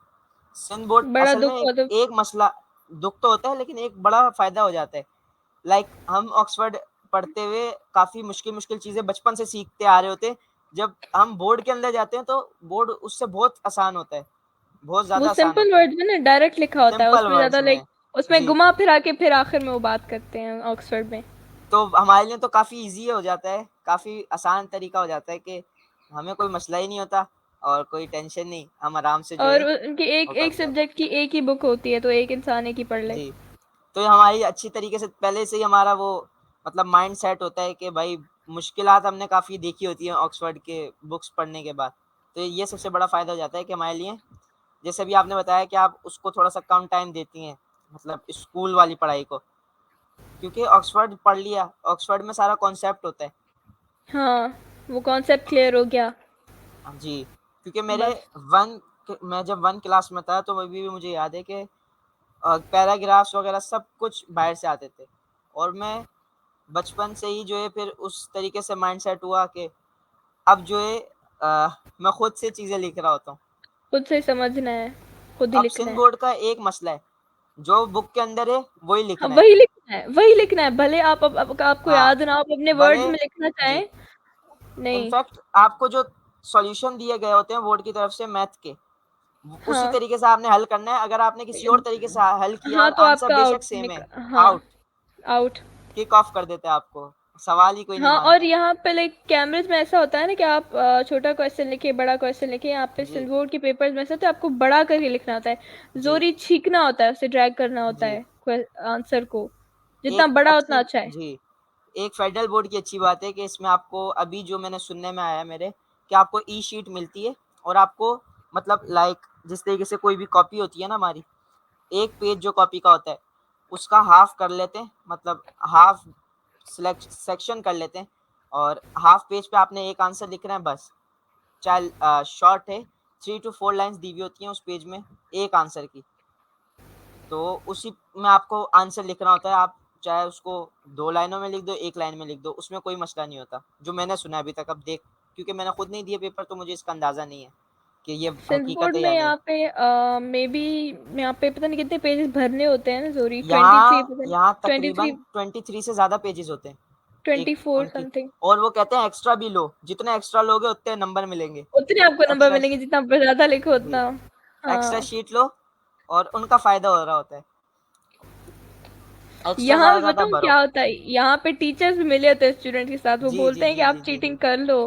सिंध बोर्ड बड़ा असल में दुख हुआ तो। एक मसला, दुख तो होता है, लेकिन एक बड़ा फ़ायदा हो जाता है। लाइक हम ऑक्सफोर्ड पढ़ते हुए काफ़ी मुश्किल मुश्किल चीज़ें बचपन से सीखते आ रहे होते हैं, जब हम बोर्ड के अंदर जाते हैं तो बोर्ड उससे बहुत आसान होता है, बहुत वो ज़्यादा आसान सिंपल होता है, वर्ड्स में ना डायरेक्ट लिखा होता है, सिंपल उसमें ज्यादा वर्ड्स लाइक में। उसमें जी, घुमा फिरा के फिर आखिर में वो बात करते हैं ऑक्सफोर्ड में। तो हमारे लिए तो काफ़ी ईज़ी हो जाता है, काफ़ी आसान तरीका हो जाता है कि हमें कोई मसला ही नहीं होता, और कोई टेंशन नहीं, हम आराम से जो और है उनकी एक वो कर एक लिया। सब्जेक्ट की एक ही बुक होती है, तो एक इंसान एक ही पढ़ ले। जी, तो ये हमारी अच्छी तरीके से पहले से ही हमारा वो मतलब माइंड सेट होता है कि भाई मुश्किलात हमने काफ़ी देखी होती हैं ऑक्सफोर्ड के बुक्स पढ़ने के बाद। तो ये सबसे बड़ा फ़ायदा हो जाता है कि हमारे लिए, जैसे अभी आपने बताया कि आप उसको थोड़ा-सा कम टाइम देती हैं, मतलब स्कूल वाली पढ़ाई को, क्योंकि ऑक्सफोर्ड पढ़ लिया, ऑक्सफोर्ड में सारा कॉन्सेप्ट होता है। हाँ, वो कॉन्सेप्ट क्लियर हो गया। जी। क्योंकि मेरे बस मैं जब 1 क्लास में था तो अभी भी मुझे याद है कि पैराग्राफ्स वगैरह सब कुछ बाहर से आते थे, और मैं बचपन से ही जो है फिर उस तरीके से माइंडसेट हुआ कि अब जो है मैं खुद से चीज़ें लिख रहा होता हूँ। खुद से समझना है, खुद ही अब लिखना सिंध है। बोर्ड का एक मसला है, जो बुक के अंदर है वही हाँ, लिखना है। वही लिखना है, वही लिखना है, भले आप अब आपको हाँ, याद ना हो, आप अपने वर्ड्स भले में लिखना जी, चाहें। नहीं। इनफैक्ट आपको जो सॉल्यूशन दिए गए होते हैं बोर्ड की तरफ से मैथ के, उसी हाँ। तरीके से आपने हल करना है। अगर आपने किसी और तरीके से हल किया हाँ, और तो आंसर आपका बेशक आउट सेम है, हाँ, आउट, आउट। किक ऑफ कर देते हैं आपको, सवाल ही कोई नहीं हाँ, और मानता। यहाँ पे लाइक कैमरेज में ऐसा होता है ना कि आप छोटा क्वेश्चन लिखे, बड़ा क्वेश्चन लिखे, यहाँ पे जी, सिलबोर्ड के पेपर्स में से तो आपको बड़ा करके लिखना होता है, जी, जोरी छींकना होता है, उसे ड्रैग करना होता जी। है आंसर को, जितना एक बड़ा अच्छी उतना अच्छा है। जी, एक फेडरल बोर्ड की अच्छी बात है कि इसमें आपको अभी जो मैंने सुनने में आया मेरे, कि आपको ई शीट मिलती है, और आपको मतलब लाइक जिस तरीके से कोई भी कॉपी होती है ना हमारी, एक पेज जो कॉपी का होता है उसका हाफ कर लेते हैं, मतलब हाफ सेक्शन कर लेते हैं, और हाफ पेज पे आपने एक आंसर लिखना है बस। चाहे शॉर्ट है, 3 to 4 लाइन्स दी हुई होती हैं उस पेज में एक आंसर की, तो उसी में आपको आंसर लिखना होता है। आप चाहे उसको 2 लाइनों में लिख दो, 1 लाइन में लिख दो, उसमें कोई मसला नहीं होता, जो मैंने सुना है अभी तक। अब देख, क्योंकि मैंने खुद नहीं दिया पेपर तो मुझे इसका अंदाजा नहीं है कि ये सिंथ हकीकत बोर्ड है में या नहीं। यहाँ पे मे बी यहाँ पे पता नहीं कितने पेजेस भरने होते हैं ना, जोरी 23, यहाँ पता नहीं, यहाँ 23, तकरीबन 23 से ज्यादा पेजेस होते हैं, एक 24 उनकी। समथिंग। और वो कहते हैं एक्स्ट्रा भी लो, जितने एक्स्ट्रा लोगे उतने नंबर मिलेंगे। उतने आपको नंबर एक्स्ट्रा, मिलेंगे, जितना आप ज्यादा लिखो जी, उतना। एक्स्ट्रा हाँ। शीट लो, और उनका फायदा हो रहा होता है, एक्स्ट्रा यहाँ ज्यादा पे ज्यादा बताऊँ भरो। क्या होता है, यहाँ पे टीचर्स भी मिले होते हैं स्टूडेंट के साथ, वो जी, जी, बोलते हैं कि जी, आप जी, जी, जी। चीटिंग कर लो।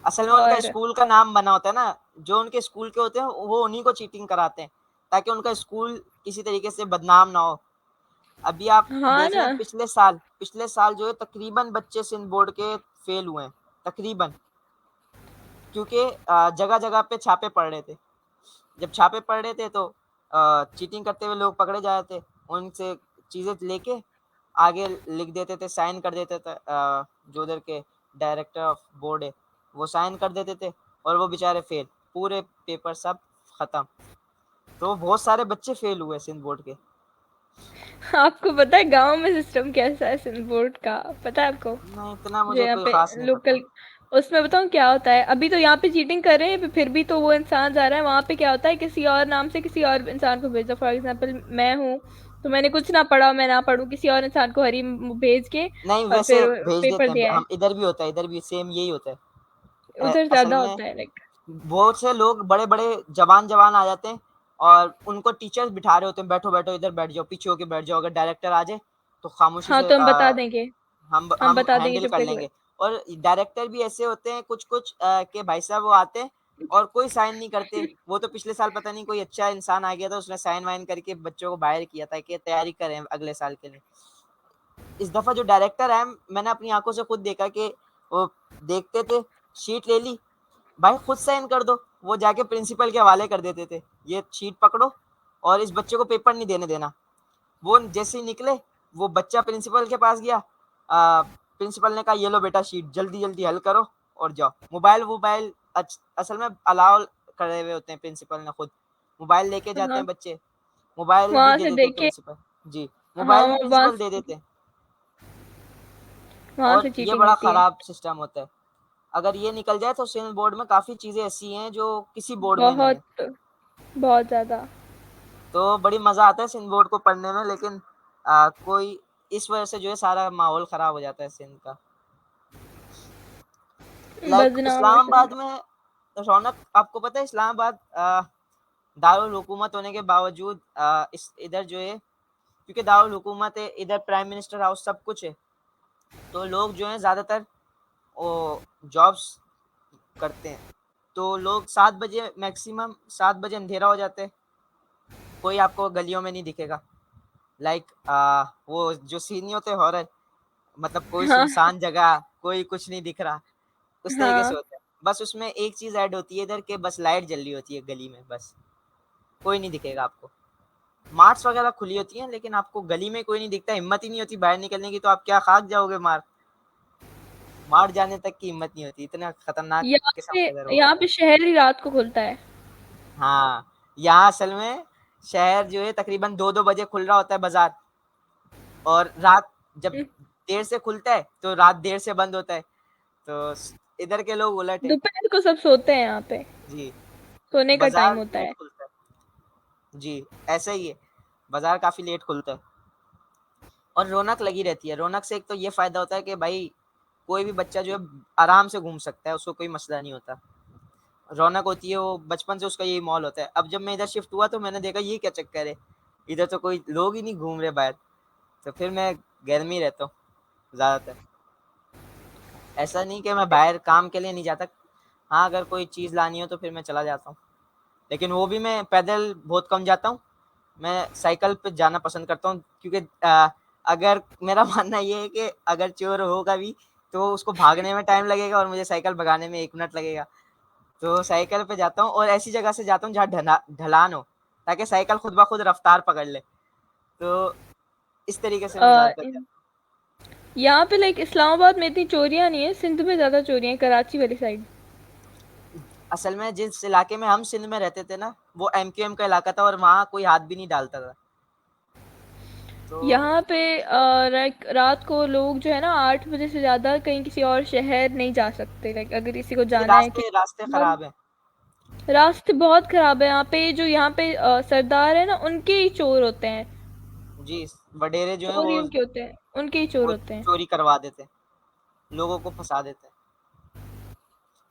असल में उनका और स्कूल का नाम बना होता है ना, जो उनके स्कूल के होते हैं वो उन्हीं को चीटिंग कराते हैं, ताकि उनका स्कूल किसी तरीके से बदनाम ना हो। अभी आप हाँ देख ना। लें, पिछले साल जो है तकरीबन बच्चे सिंध बोर्ड के फेल हुए हैं, तकरीबन, क्योंकि जगह जगह पे छापे पड़ रहे थे। जब छापे पड़ रहे थे तो चीटिंग करते हुए लोग पकड़े जा रहे थे, उनसे चीज़ें लेके आगे लिख देते थे, साइन कर देते थे, जो उधर के डायरेक्टर ऑफ बोर्ड है वो साइन कर देते थे, और वो बेचारे फेल, पूरे पेपर सब खत्म। तो बहुत सारे बच्चे फेल हुए सिंध बोर्ड के। आपको पता है गांव में सिस्टम कैसा है सिंध बोर्ड का, पता है आपको? नहीं, इतना जो मुझे यहाँ कोई पे खास नहीं पता। लोकल, उसमें बताऊँ क्या होता है, अभी तो यहाँ पे चीटिंग कर रहे हैं, फिर भी तो वो इंसान जा रहा है वहां पे, क्या होता है किसी और नाम से किसी और इंसान को भेजा, फॉर एग्जाम्पल मैं हूँ, तो मैंने कुछ ना पढ़ा, मैं ना पढ़ूँ, किसी और इंसान को हरी भेज के नहीं, और वैसे फिर भेज पेपर देते हैं, दिया है। हम इधर भी होता है, इधर भी सेम यही होता है। उधर असल ज्यादा में होता है लाइक। बहुत से लोग बड़े बड़े जवान जवान आ जाते हैं, और उनको टीचर्स बिठा रहे होते हैं, बैठो बैठो इधर बैठ जाओ, पीछे होके बैठ जाओ, अगर डायरेक्टर आ जाए तो खामोशी हाँ, से तो हम बता देंगे, हम हम बता देंगे हैंडल कर चुपके से। लेंगे। और डायरेक्टर भी ऐसे होते हैं कुछ कुछ के भाई साहब, वो आते हैं और कोई साइन नहीं करते। वो तो पिछले साल पता नहीं कोई अच्छा इंसान आ गया था, उसने साइन वाइन करके बच्चों को बाहर किया था कि तैयारी करें अगले साल के लिए। इस दफा जो डायरेक्टर है, मैंने अपनी आंखों से खुद देखा कि वो देखते थे, शीट ले ली, भाई खुद साइन कर दो, वो जाके प्रिंसिपल के हवाले कर देते थे, ये शीट पकड़ो और इस बच्चे को पेपर नहीं देने देना। वो जैसे ही निकले, वो बच्चा प्रिंसिपल के पास गया, प्रिंसिपल ने कहा ये लो बेटा शीट, जल्दी जल्दी हल करो और जाओ। मोबाइल वोबाइल असल में अलाउ करे हुए होते हैं प्रिंसिपल ने खुद, मोबाइल लेके जाते हाँ, हैं बच्चे, मोबाइल भी वहां दे से देते देख के। प्रिंसिपल। जी, हाँ, मोबाइल भी वहां प्रिंसिपल दे से देते हैं। वहां और से ये चीटिंग बड़ा होती है। खराब सिस्टम होता है। अगर ये निकल जाए तो सिविल बोर्ड में काफ़ी चीज़ें ऐसी हैं जो किसी बोर्ड में नहीं है। बहुत, बहुत ज्यादा। तो बड़ी मज़ा आता है सिंध बोर्ड को पढ़ने में, लेकिन कोई इस वजह से जो है सारा माहौल ख़राब हो जाता है सिंध का। लाइक बदनाम है सब। इस्लामाबाद में, रौनक आपको पता है इस्लामाबाद दारुल हुकूमत होने के बावजूद इस इधर जो है, क्योंकि दारुल हुकूमत है इधर, प्राइम मिनिस्टर हाउस सब कुछ है, तो लोग जो हैं ज़्यादातर वो जॉब्स करते हैं। तो लोग 7 बजे, मैक्सिमम 7 बजे अंधेरा हो जाता है, कोई आपको गलियों में नहीं दिखेगा। लाइक वो जो सीन नहीं होते हॉरर, मतलब कोई हाँ। सुनसान जगह, कोई कुछ नहीं दिख रहा, उस तरीके से हाँ। होता है। बस उसमें एक चीज़ ऐड होती है इधर के, बस लाइट जल रही होती है गली में, बस कोई नहीं दिखेगा आपको। मार्ट्स वगैरह खुली होती हैं लेकिन आपको गली में कोई नहीं दिखता, हिम्मत ही नहीं होती बाहर निकलने की, तो आप क्या खाक जाओगे मार। मार्ट जाने तक की हिम्मत नहीं होती, इतना खतरनाक किस्म का इधर वो यहाँ होता है। पे शहर ही रात को खुलता है। हाँ, यहाँ असल में शहर जो है तकरीबन 2-2 बजे खुल रहा होता है बाज़ार, और रात जब हम्म, देर से खुलता है, तो रात देर से बंद होता है। तो इधर के लोग उलट है। दोपहर को सब सोते हैं यहाँ पे, जी, सोने का टाइम बाज़ार होता लेट है। खुलता है। जी, ऐसा ही है, बाज़ार काफ़ी लेट खुलता है। और रौनक लगी रहती है। रौनक से एक तो ये फ़ायदा होता है कि भाई कोई भी बच्चा जो है आराम से घूम सकता है, उसको कोई मसला नहीं होता। रौनक होती है, वो बचपन से उसका यही माहौल होता है। अब जब मैं इधर शिफ्ट हुआ तो मैंने देखा ये क्या चक्कर है, इधर तो कोई लोग ही नहीं घूम रहे बाहर, तो फिर मैं घर में ही रहता हूँ ज़्यादातर। ऐसा नहीं कि मैं बाहर काम के लिए नहीं जाता, हाँ अगर कोई चीज़ लानी हो तो फिर मैं चला जाता हूँ, लेकिन वो भी मैं पैदल बहुत कम जाता हूँ। मैं साइकिल पे जाना पसंद करता हूँ, क्योंकि अगर मेरा मानना ये है कि अगर चोर होगा भी तो उसको भागने में टाइम लगेगा और मुझे साइकिल भगाने में 1 मिनट लगेगा। तो साइकिल पे जाता हूँ और ऐसी जगह से जाता हूँ जहाँ ढलान हो, ताकि साइकिल खुद ब खुद रफ्तार पकड़ ले। तो इस तरीके से मैं ज़्यादातर इन- जाता यहाँ पे लाइक इस्लामाबाद में इतनी चोरियां नहीं है, सिंध में ज्यादा चोरियां हैं, कराची वाली साइड। हूँ। असल में जिस इलाके में हम सिंध में रहते थे ना, वो एमक्यूएम का इलाका था और वहाँ कोई हाथ भी नहीं डालता था। तो यहाँ पे लाइक रात को लोग जो है ना 8 बजे से ज्यादा कहीं किसी और शहर नहीं जा सकते, लाइक अगर किसी को जी, जाना है कि रास्ते खराब हैं। रास्ते बहुत खराब है यहाँ पे। जो यहाँ पे सरदार है ना, उनके ही चोर होते हैं। जी, वडेरे जो हैं चोर ही उनके होते हैं, उनके ही चोर वो होते हैं। चोरी करवा देते हैं, लोगों को फँसा देते हैं।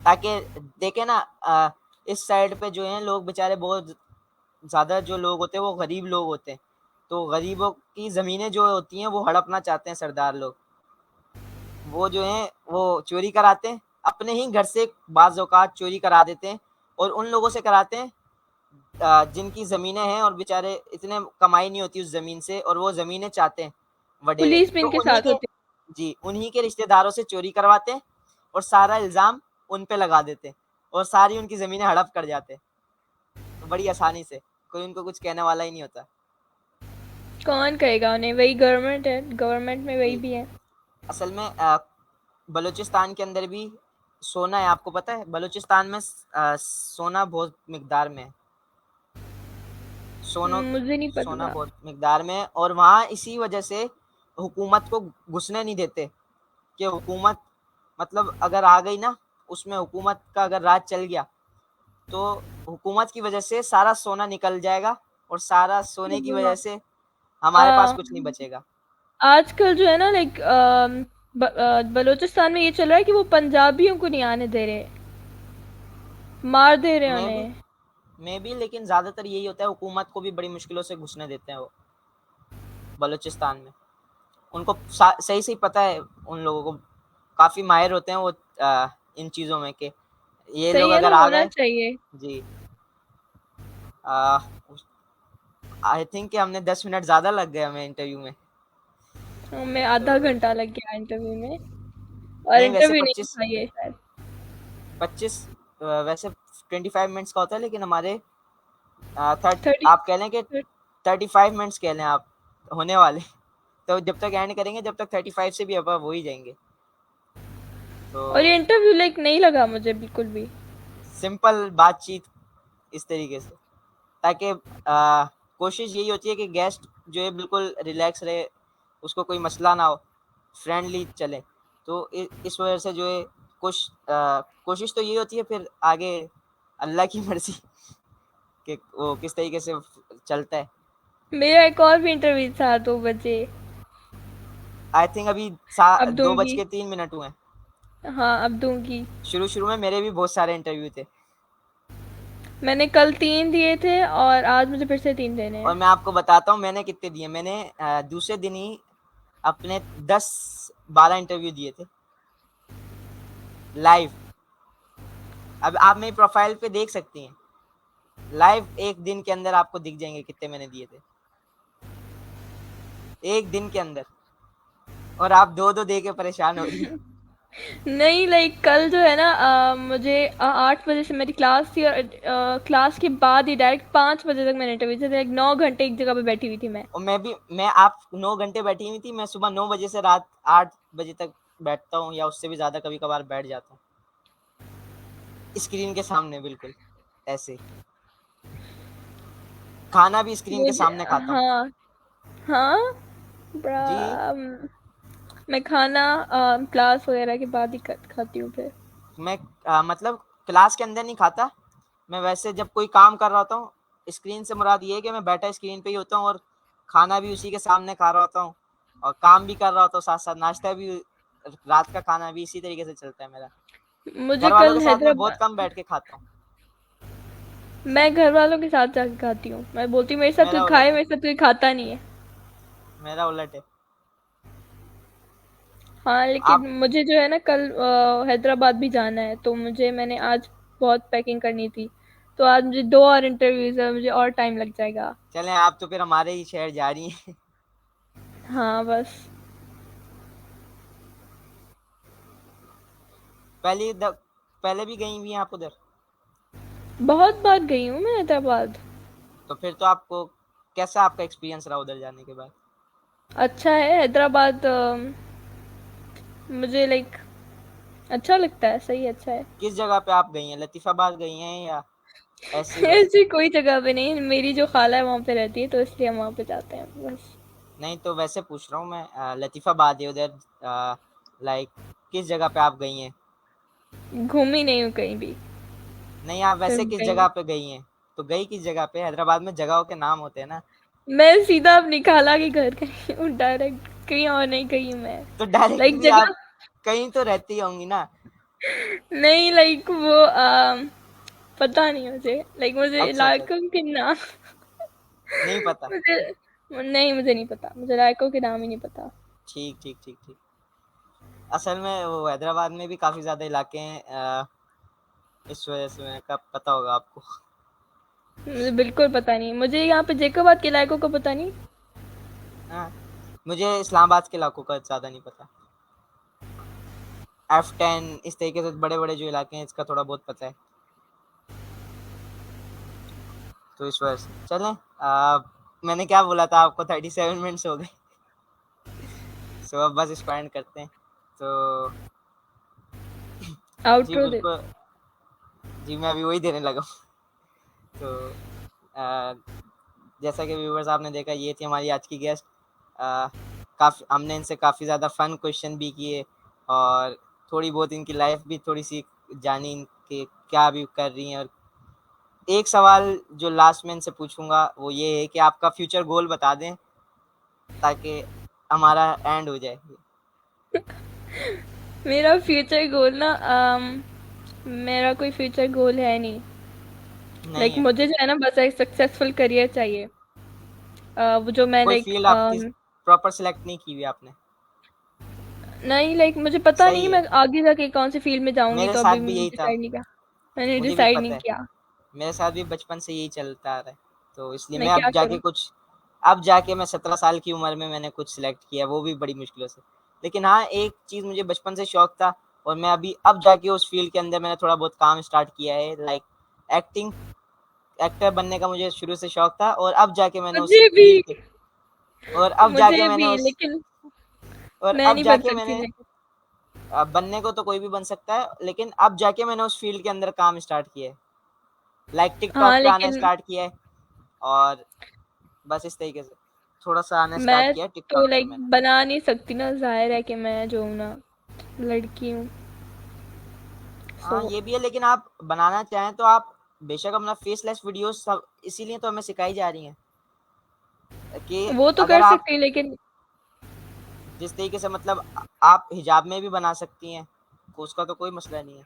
ताकि देखें ना, इस साइड पे जो हैं लोग बेचारे बहुत ज़्यादा जो लोग होते हैं वो गरीब लोग होते हैं। तो गरीबों की ज़मीनें जो होती हैं वो हड़पना चाहते हैं सरदार लोग। वो जो हैं वो चोरी कराते हैं, अपने ही घर से बाज़ औक़ात चोरी करा देते हैं और उन लोगों से कराते हैं जिनकी ज़मीनें हैं और बेचारे इतने कमाई नहीं होती उस ज़मीन से और वो ज़मीनें चाहते हैं वडेरे। पुलिस भी तो इनके उन्हीं साथ के, होती जी, उन्हीं के रिश्तेदारों से चोरी करवाते हैं और सारा इल्ज़ाम उन पे लगा देते हैं और सारी उनकी ज़मीनें हड़प कर जाते हैं, बड़ी आसानी से। कोई उनको कुछ कहने वाला ही नहीं होता। है। कौन कहेगा उन्हें, वही गवर्नमेंट है, गवर्नमेंट में वही जी, भी है। असल में बलूचिस्तान के अंदर भी सोना है, आपको पता है? बलूचिस्तान में सोना बहुत मिक़दार में है। सोनो मुझे नहीं सोना पता। बहुत मिक़दार में है और वहाँ इसी वजह से हुकूमत को घुसने नहीं देते कि हुकूमत, मतलब अगर आ गई ना, उसमें हुकूमत का अगर राज चल गया, तो हुकूमत की वजह से सारा सोना निकल जाएगा और सारा सोने की वजह से हमारे पास हाँ, कुछ नहीं बचेगा। आजकल जो है ना लाइक बलूचिस्तान में ये चल रहा है कि वो पंजाबियों को नहीं आने दे रहे, मार दे रहे हैं मैं भी उन्हें। मैं भी लेकिन ज़्यादातर यही होता है, हुकूमत को भी बड़ी मुश्किलों से घुसने देते हैं वो बलूचिस्तान में। उनको सही सही पता है, उन लोगों को काफ़ी माहिर होते हैं वो इन चीज़ों में कि ये सही लोग है ना, अगर आ होना गए। चाहिए। जी, आई थिंक कि हमने 10 मिनट ज़्यादा लग गए हमें इंटरव्यू में। हमें तो आधा घंटा लग गया इंटरव्यू में, और नहीं, वैसे इंटरव्यू नहीं 25 था ये शायद। 25 वैसे 25 मिनट्स का होता है, लेकिन हमारे थर्ट 30। आप कह लें कि 35 मिनट्स कह लें आप होने वाले। तो जब तक एंड करेंगे जब तक 35 से भी अबव हो ही जाएंगे। तो और ये इंटरव्यू लाइक नहीं लगा मुझे बिल्कुल भी। सिंपल बातचीत इस तरीके से, ताकि कोशिश यही होती है कि गेस्ट जो है बिल्कुल रिलैक्स रहे, उसको कोई मसला ना हो, फ्रेंडली चले। तो इस वजह से जो है कोशिश तो यही होती है, फिर आगे अल्लाह की मर्जी कि वो किस तरीके से चलता है। मेरा एक और भी इंटरव्यू था 2 बजे। आई थिंक अभी अब दो बज दूंगी। के 3 मिनट हुए हैं। हाँ, अब दूंगी। शुरू शुरू में मेरे भी बहुत सारे इंटरव्यू थे मैंने कल 3 दिए थे और आज मुझे फिर से 3 देने और हैं। मैं आपको बताता हूँ मैंने कितने दिए। मैंने दूसरे दिन ही अपने 10-12 इंटरव्यू दिए थे लाइव। अब आप मेरी प्रोफाइल पे देख सकती हैं, लाइव एक दिन के अंदर आपको दिख जाएंगे कितने मैंने दिए थे, एक दिन के अंदर। और आप दो दो दे के परेशान हो रही हैं। नहीं लाइक कल जो है ना, मुझे 8 बजे से मेरी क्लास थी, और क्लास के बाद ही डायरेक्ट 5 बजे तक मैंने इंटरव्यू थे, लाइक 9 घंटे एक जगह पे बैठी हुई थी मैं। और मैं आप 9 घंटे बैठी हुई थी, मैं सुबह 9 बजे से रात 8 बजे तक बैठता हूँ या उससे भी ज़्यादा कभी कभार बैठ जाता हूँ स्क्रीन के सामने, बिल्कुल ऐसे। खाना भी स्क्रीन के मुझे सामने खाता हूँ। हाँ, हाँ, बड़ा जी। मैं खाना क्लास वगैरह के बाद ही खाती हूँ फिर। मैं मतलब क्लास के अंदर नहीं खाता, मैं वैसे जब कोई काम कर रहा होता हूँ, स्क्रीन से मुराद ये है कि मैं बैठा स्क्रीन पे ही होता हूँ और खाना भी उसी के सामने खा रहा होता हूँ और काम भी कर रहा होता हूँ साथ साथ, नाश्ता भी, रात का खाना भी इसी तरीके से चलता है मेरा। मुझे घर वालों कल के साथ मैं बहुत हैदराबाद कम बैठ के खाता हूँ। मैं घर वालों के साथ जाके खाती हूँ। मैं बोलती हूँ मेरे साथ मेरा कोई उलट खाए, है। मेरे साथ कोई खाता नहीं है। मेरा उलट है। हाँ, लेकिन आप मुझे जो है ना कल हैदराबाद भी जाना है, तो मैंने आज बहुत पैकिंग करनी थी। तो आज मुझे 2 और इंटरव्यूज़ है, मुझे और टाइम लग जाएगा। चलें, आप तो फिर हमारे ही शहर जा रही हैं। हाँ, बस। पहली द, पहले भी गई हुई हैं आप उधर? बहुत बार गई हूँ मैं हैदराबाद। तो फिर तो आपको कैसा आपका एक्सपीरियंस रहा उधर जाने के बाद? अच्छा है हैदराबाद, मुझे लाइक अच्छा लगता है, सही अच्छा है। किस जगह पे आप गई हैं, लतीफाबाद गई हैं या ऐसे ही बस? ऐसी कोई जगह पे नहीं, मेरी जो खाला है वहाँ पे रहती है, तो इसलिए हम वहाँ पे जाते हैं बस। नहीं तो वैसे पूछ रहा हूँ मैं, लतीफाबाद है उधर, लाइक किस जगह पे आप गई हैं? घूमी नहीं हूँ कहीं भी, नहीं, आप वैसे सिर्फ किस गई जगह हूँ। पे गई हैं? तो गई किस जगह पे? हैदराबाद में जगहों के नाम होते हैं ना। मैं सीधा अपनी खाला के घर गई हूँ, डायरेक्ट कहीं और नहीं गई हूँ मैं। तो लाइक डायरेक्टली जगह आप कहीं तो रहती होंगी ना। नहीं, लाइक वो पता नहीं मुझे, लाइक मुझे अच्छा अच्छा, इलाकों के नाम नहीं पता। मुझे नहीं, मुझे नहीं पता, मुझे इलाकों के नाम ही नहीं पता। ठीक ठीक ठीक ठीक। असल में वो हैदराबाद में भी काफ़ी ज़्यादा इलाके हैं, इस वजह से मैं कब पता होगा आपको। मुझे बिल्कुल पता नहीं, मुझे यहाँ पे जैकोबाद के इलाकों का पता नहीं। हाँ, मुझे इस्लामाबाद के इलाकों का ज़्यादा नहीं पता। F10 इस तरीके से बड़े बड़े जो इलाके हैं इसका थोड़ा बहुत पता है। तो इस वजह से चलें, मैंने क्या बोला था आपको, 37 मिनट्स हो गए। सो अब बस इसको एंड करते हैं। तो जी आउटरो दे। बिल्कुल। जी मैं अभी वही देने लगा हूँ। तो आ, जैसा कि व्यूवर्स आपने देखा, ये थी हमारी आज की गेस्ट। काफ़ी हमने इनसे काफ़ी ज़्यादा फ़न क्वेश्चन भी किए और थोड़ी बहुत इनकी लाइफ भी थोड़ी सी जानी, कि क्या अभी कर रही हैं। और एक सवाल जो लास्ट में इनसे पूछूंगा वो ये है कि आपका फ्यूचर गोल बता दें ताकि हमारा एंड हो जाए। मेरा फ्यूचर गोल ना मेरा कोई फ्यूचर गोल है नहीं। नहीं लाइक है? मुझे जो है ना बस एक सक्सेसफुल करियर चाहिए। वो जो मैं कोई लाइक फील्ड आपकी प्रॉपर सेलेक्ट नहीं की हुई आपने? नहीं, लाइक मुझे पता नहीं सही कि है। मैं आगे जाके कौन सी फील्ड में जाऊंगी, मेरे तो साथ अभी भी यही था। डिसाइड नहीं किया। मैंने मुझे भी डिसाइड पता नहीं है। किया मेरे साथ भी बचपन से यही चलता आ रहा है। तो इसलिए मैं मैं क्या अब जाके करूं। कुछ, अब जाके मैं 17 साल की उम्र में मैंने कुछ सिलेक्ट किया, वो भी बड़ी मुश्किलों से। लेकिन हाँ, एक चीज़ मुझे बचपन से शौक था और मैं अभी अब जाके उस फील्ड के अंदर मैंने थोड़ा बहुत काम स्टार्ट किया है, लाइक एक्टिंग। एक्टर बनने का मुझे शुरू से शौक था और अब जाके मैंने उस मुझे भी फील्ड के, और अब जाके मुझे मैंने भी उस, लेकिन और मैं अब नहीं बन जाके सकती मैंने, लेकिन। बनने को तो कोई भी बन सकता है, लेकिन अब जाके मैंने उस फील्ड के अंदर काम स्टार्ट किया है, लाइक हाँ, टिकटॉक पे आना लेकिन स्टार्ट किया है। और बस इस तरीके से थोड़ा सा आना स्टार्ट मैं किया तो टिकटॉक पे लाइक मैंने। बना नहीं सकती ना, जाहिर है कि मैं जो हूँ ना लड़की हूँ, सो हाँ ये भी है, लेकिन आप बनाना चाहें तो आप बेशक अपना फेसलेस वीडियोस सब, इसीलिए तो हमें सिखाई जा रही हैं कि वो तो अगर कर आप सकती लेकिन। जिस तरीके से, मतलब आप हिजाब में भी बना सकती हैं, तो उसका तो कोई मसला नहीं है।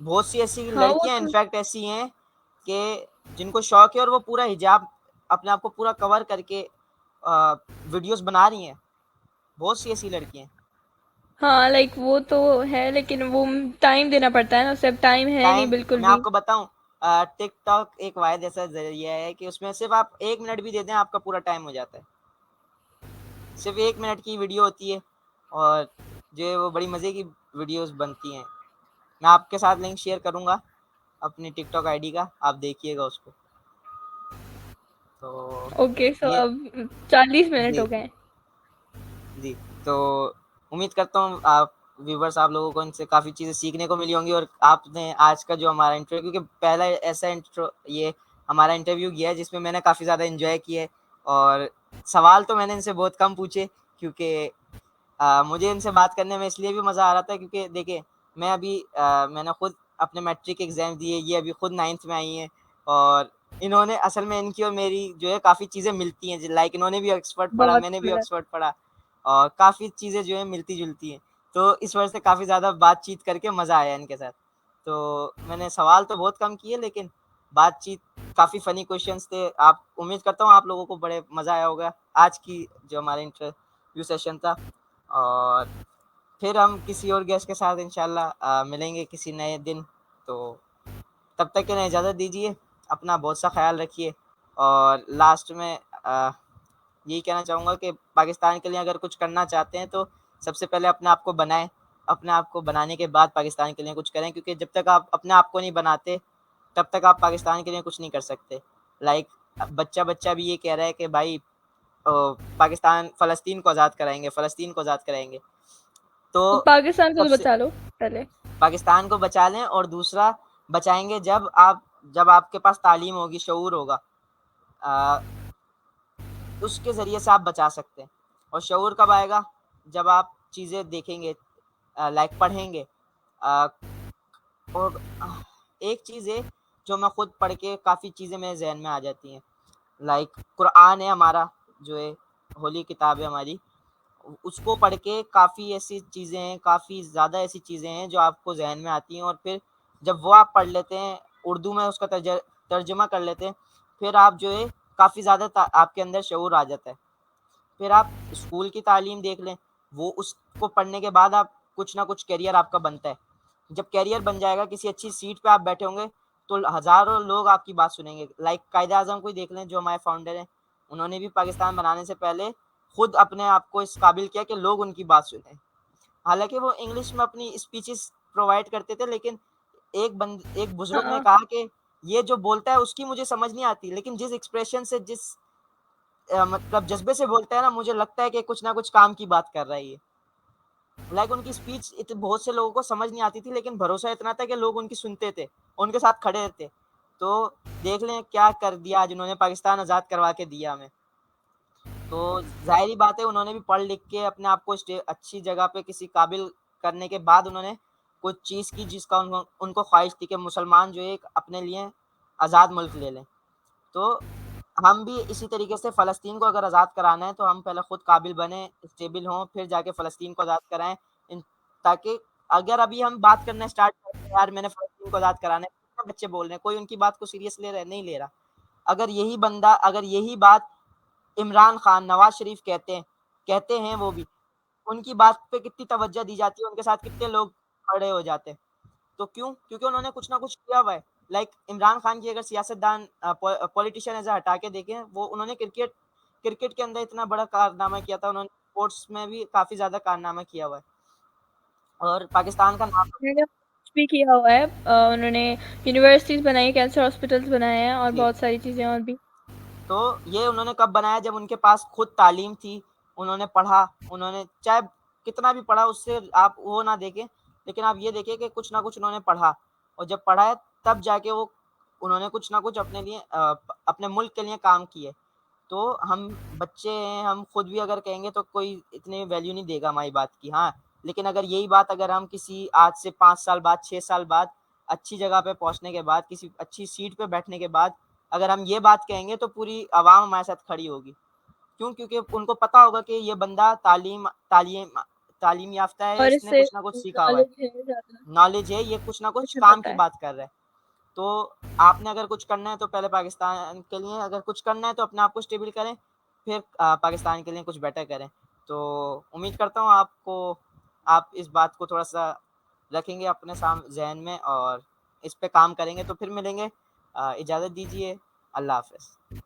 बहुत सी ऐसी हाँ, वो लड़कियां तो इनफैक्ट ऐसी हैं कि जिनको शौक है और वो पूरा हिजाब, अपने आप को पूरा कवर करके वीडियोस बना रही हैं। बहुत सी ऐसी लड़कियां हैं। हाँ, लाइक वो तो है, लेकिन वो टाइम देना पड़ता है ना, उसे अब टाइम है नहीं टाइम, बिल्कुल मैं भी। आपको बताऊं, टिकटॉक एक वायद ऐसा जरिया है कि उसमें सिर्फ आप 1 मिनट भी दे दें आपका पूरा टाइम हो जाता है। सिर्फ 1 मिनट की वीडियो होती है और जो है वो बड़ी मज़े की वीडियोस बनती हैं। मैं आपके साथ लिंक शेयर करूंगा अपनी टिकटॉक आईडी का, आप देखिएगा उसको। तो ओके, सो ये, अब 40 मिनट जी हो गए। जी, तो उम्मीद करता हूँ आप व्यूवर्स, आप लोगों को इनसे काफ़ी चीज़ें सीखने को मिली होंगी, और आपने आज का जो हमारा इंटरव्यू, क्योंकि पहला ऐसा ये हमारा इंटरव्यू गया है जिसमें मैंने काफ़ी ज़्यादा एंजॉय किया है, और सवाल तो मैंने इनसे बहुत कम पूछे, क्योंकि मुझे इनसे बात करने में इसलिए भी मज़ा आ रहा था क्योंकि देखिए मैंने खुद अपने मैट्रिक एग्ज़ाम दिए, ये अभी खुद 9th में आई हैं, और इन्होंने असल में इनकी और मेरी जो है काफ़ी चीज़ें मिलती हैं, लाइक इन्होंने भी ऑक्सफोर्ड पढ़ा, बहुत मैंने भी बढ़िया। ऑक्सफोर्ड पढ़ा, और काफ़ी चीज़ें जो है मिलती-जुलती हैं। तो इस वजह से काफ़ी ज़्यादा बातचीत करके मज़ा आया इनके साथ। तो मैंने सवाल तो बहुत कम किए, लेकिन बातचीत, काफ़ी फ़नी क्वेश्चन्स थे। आप उम्मीद करता हूँ आप लोगों को बड़े मज़ा आया होगा आज की जो हमारा इंटरव्यू सेशन था, और फिर हम किसी और गेस्ट के साथ इंशाल्लाह मिलेंगे किसी नए दिन। तो तब तक के लिए इजाज़त दीजिए, अपना बहुत सा ख्याल रखिए, और लास्ट में यही कहना चाहूँगा कि पाकिस्तान के लिए अगर कुछ करना चाहते हैं तो सबसे पहले अपने आप को बनाएँ, अपने आप को बनाने के बाद पाकिस्तान के लिए कुछ करें, क्योंकि जब तक आप अपने आप को नहीं बनाते, तब तक आप पाकिस्तान के लिए कुछ नहीं कर सकते। लाइक बच्चा भी ये कह रहा है कि भाई पाकिस्तान फ़लस्तीन को आज़ाद कराएँगे, फ़लस्तीन को आज़ाद कराएँगे। तो तो पाकिस्तान को तो सबसे बचा लो पहले। पाकिस्तान को बचा लें, और दूसरा बचाएँगे जब आपके पास तालीम होगी, शऊर होगा, अ, उसके ज़रिए से आप बचा सकते हैं। और शऊर कब आएगा? जब आप चीज़ें देखेंगे, लाइक पढ़ेंगे। अ, और एक चीज़ है जो मैं खुद पढ़ के काफ़ी चीज़ें मेरे ज़हन में आ जाती हैं। लाइक कुरान है हमारा, जो है होली किताब है हमारी, उसको पढ़ के काफ़ी ऐसी चीज़ें हैं, काफ़ी ज़्यादा ऐसी चीज़ें हैं जो आपको ज़हन में आती हैं, और फिर जब वो आप पढ़ लेते हैं, उर्दू में उसका तर्जुमा कर लेते हैं, फिर आप जो है काफ़ी ज़्यादा आपके अंदर शऊर आ जाता है। फिर आप स्कूल की तालीम देख लें, वो उसको पढ़ने के बाद आप कुछ ना कुछ करियर आपका बनता है। जब करियर बन जाएगा, किसी अच्छी सीट पे आप बैठे होंगे, तो हज़ारों लोग आपकी बात सुनेंगे। लाइक कायदे-आज़म को ही देख लें, जो हमारे फाउंडर हैं, उन्होंने भी पाकिस्तान बनाने से पहले खुद अपने आप को इस काबिल किया कि लोग उनकी बात सुनें। हालाँकि वो इंग्लिश में अपनी स्पीचेज़ प्रोवाइड करते थे, लेकिन एक बुज़ुर्ग ने हाँ। कहा कि ये जो बोलता है उसकी मुझे समझ नहीं आती, लेकिन जिस एक्सप्रेशन से, जिस मतलब जज़्बे से बोलता है ना, मुझे लगता है कि कुछ ना कुछ काम की बात कर रहा है ये। लाइक उनकी स्पीच बहुत से लोगों को समझ नहीं आती थी, लेकिन भरोसा इतना था कि लोग उनकी सुनते थे, उनके साथ खड़े थे। तो देख लें क्या कर दिया आज उन्होंने, पाकिस्तान आज़ाद करवा के दिया हमें। तो ज़ाहिर-सी बात है, उन्होंने भी पढ़ लिख के अपने आप को अच्छी जगह पे किसी काबिल करने के बाद उन्होंने कुछ चीज़ की जिसका उनको उनको ख़्वाहिश थी कि मुसलमान जो है एक अपने लिए आज़ाद मुल्क ले लें। तो हम भी इसी तरीके से फ़लस्तीन को अगर आज़ाद कराना है, तो हम पहले खुद काबिल बनें, स्टेबल हों, फिर जाके फ़लस्तीन को आज़ाद कराएँ। इन ताकि अगर अभी हम बात करना स्टार्ट कर दें, यार मैंने फ़लस्तीन को आज़ाद कराना है, कितने बच्चे बोल रहे हैं, कोई उनकी बात को सीरियस ले रहा है? नहीं ले रहा। अगर यही बात इमरान खान, नवाज़ शरीफ कहते हैं वो भी, उनकी बात पे कितनी तवज्जो दी जाती है, उनके साथ कितने लोग खड़े हो जाते हैं। तो क्यों? क्योंकि उन्होंने कुछ ना कुछ किया हुआ है। लाइक इमरान खान की अगर सियासतदान पॉलिटिशियन ऐसा हटा के देखें, वो उन्होंने क्रिकेट के अंदर इतना बड़ा कारनामा किया था, उन्होंने स्पोर्ट्स में भी काफ़ी ज़्यादा कारनामा किया हुआ है, और पाकिस्तान का नाम। उन्होंने कुछ भी किया हुआ है। उन्होंने यूनिवर्सिटीज़ बनाई, कैंसर हॉस्पिटल्स बनाए हैं और जी। बहुत सारी चीज़ें और भी। तो ये उन्होंने कब बनाया? जब उनके पास खुद तालीम थी, उन्होंने पढ़ा, उन्होंने चाहे कितना भी पढ़ा, उससे आप वो ना देखें, लेकिन आप ये देखिए कि कुछ ना कुछ उन्होंने पढ़ा, और जब पढ़ा है तब जाके उन्होंने कुछ ना कुछ अपने लिए अपने मुल्क के लिए काम किए। तो हम बच्चे हैं, हम खुद भी अगर कहेंगे तो कोई इतनी वैल्यू नहीं देगा हमारी बात की। हाँ, लेकिन अगर यही बात अगर हम किसी आज से 5 साल बाद, 6 साल बाद, अच्छी जगह पे पहुँचने के बाद, किसी अच्छी सीट पे बैठने के बाद, अगर हम ये बात कहेंगे, तो पूरी आवाम हमारे साथ खड़ी होगी। क्यों? क्योंकि उनको पता होगा कि ये बंदा तालीम याफ़्ता है, और इसने इससे कुछ ना कुछ सीखा हुआ है, नॉलेज है ज़्यादा, नॉलेज है, ये कुछ ना कुछ मुझे काम पता की है। बात कर रहा है। तो आपने अगर कुछ करना है तो पहले पाकिस्तान के लिए, अगर कुछ करना है तो अपने आप को स्टेबल करें, फिर पाकिस्तान के लिए कुछ बेटर करें। तो उम्मीद करता हूँ आप इस बात को थोड़ा-सा रखेंगे अपने ज़हन में, और इस पे काम करेंगे, तो फिर मिलेंगे। इजाज़त दीजिए। अल्लाह हाफ़िज़।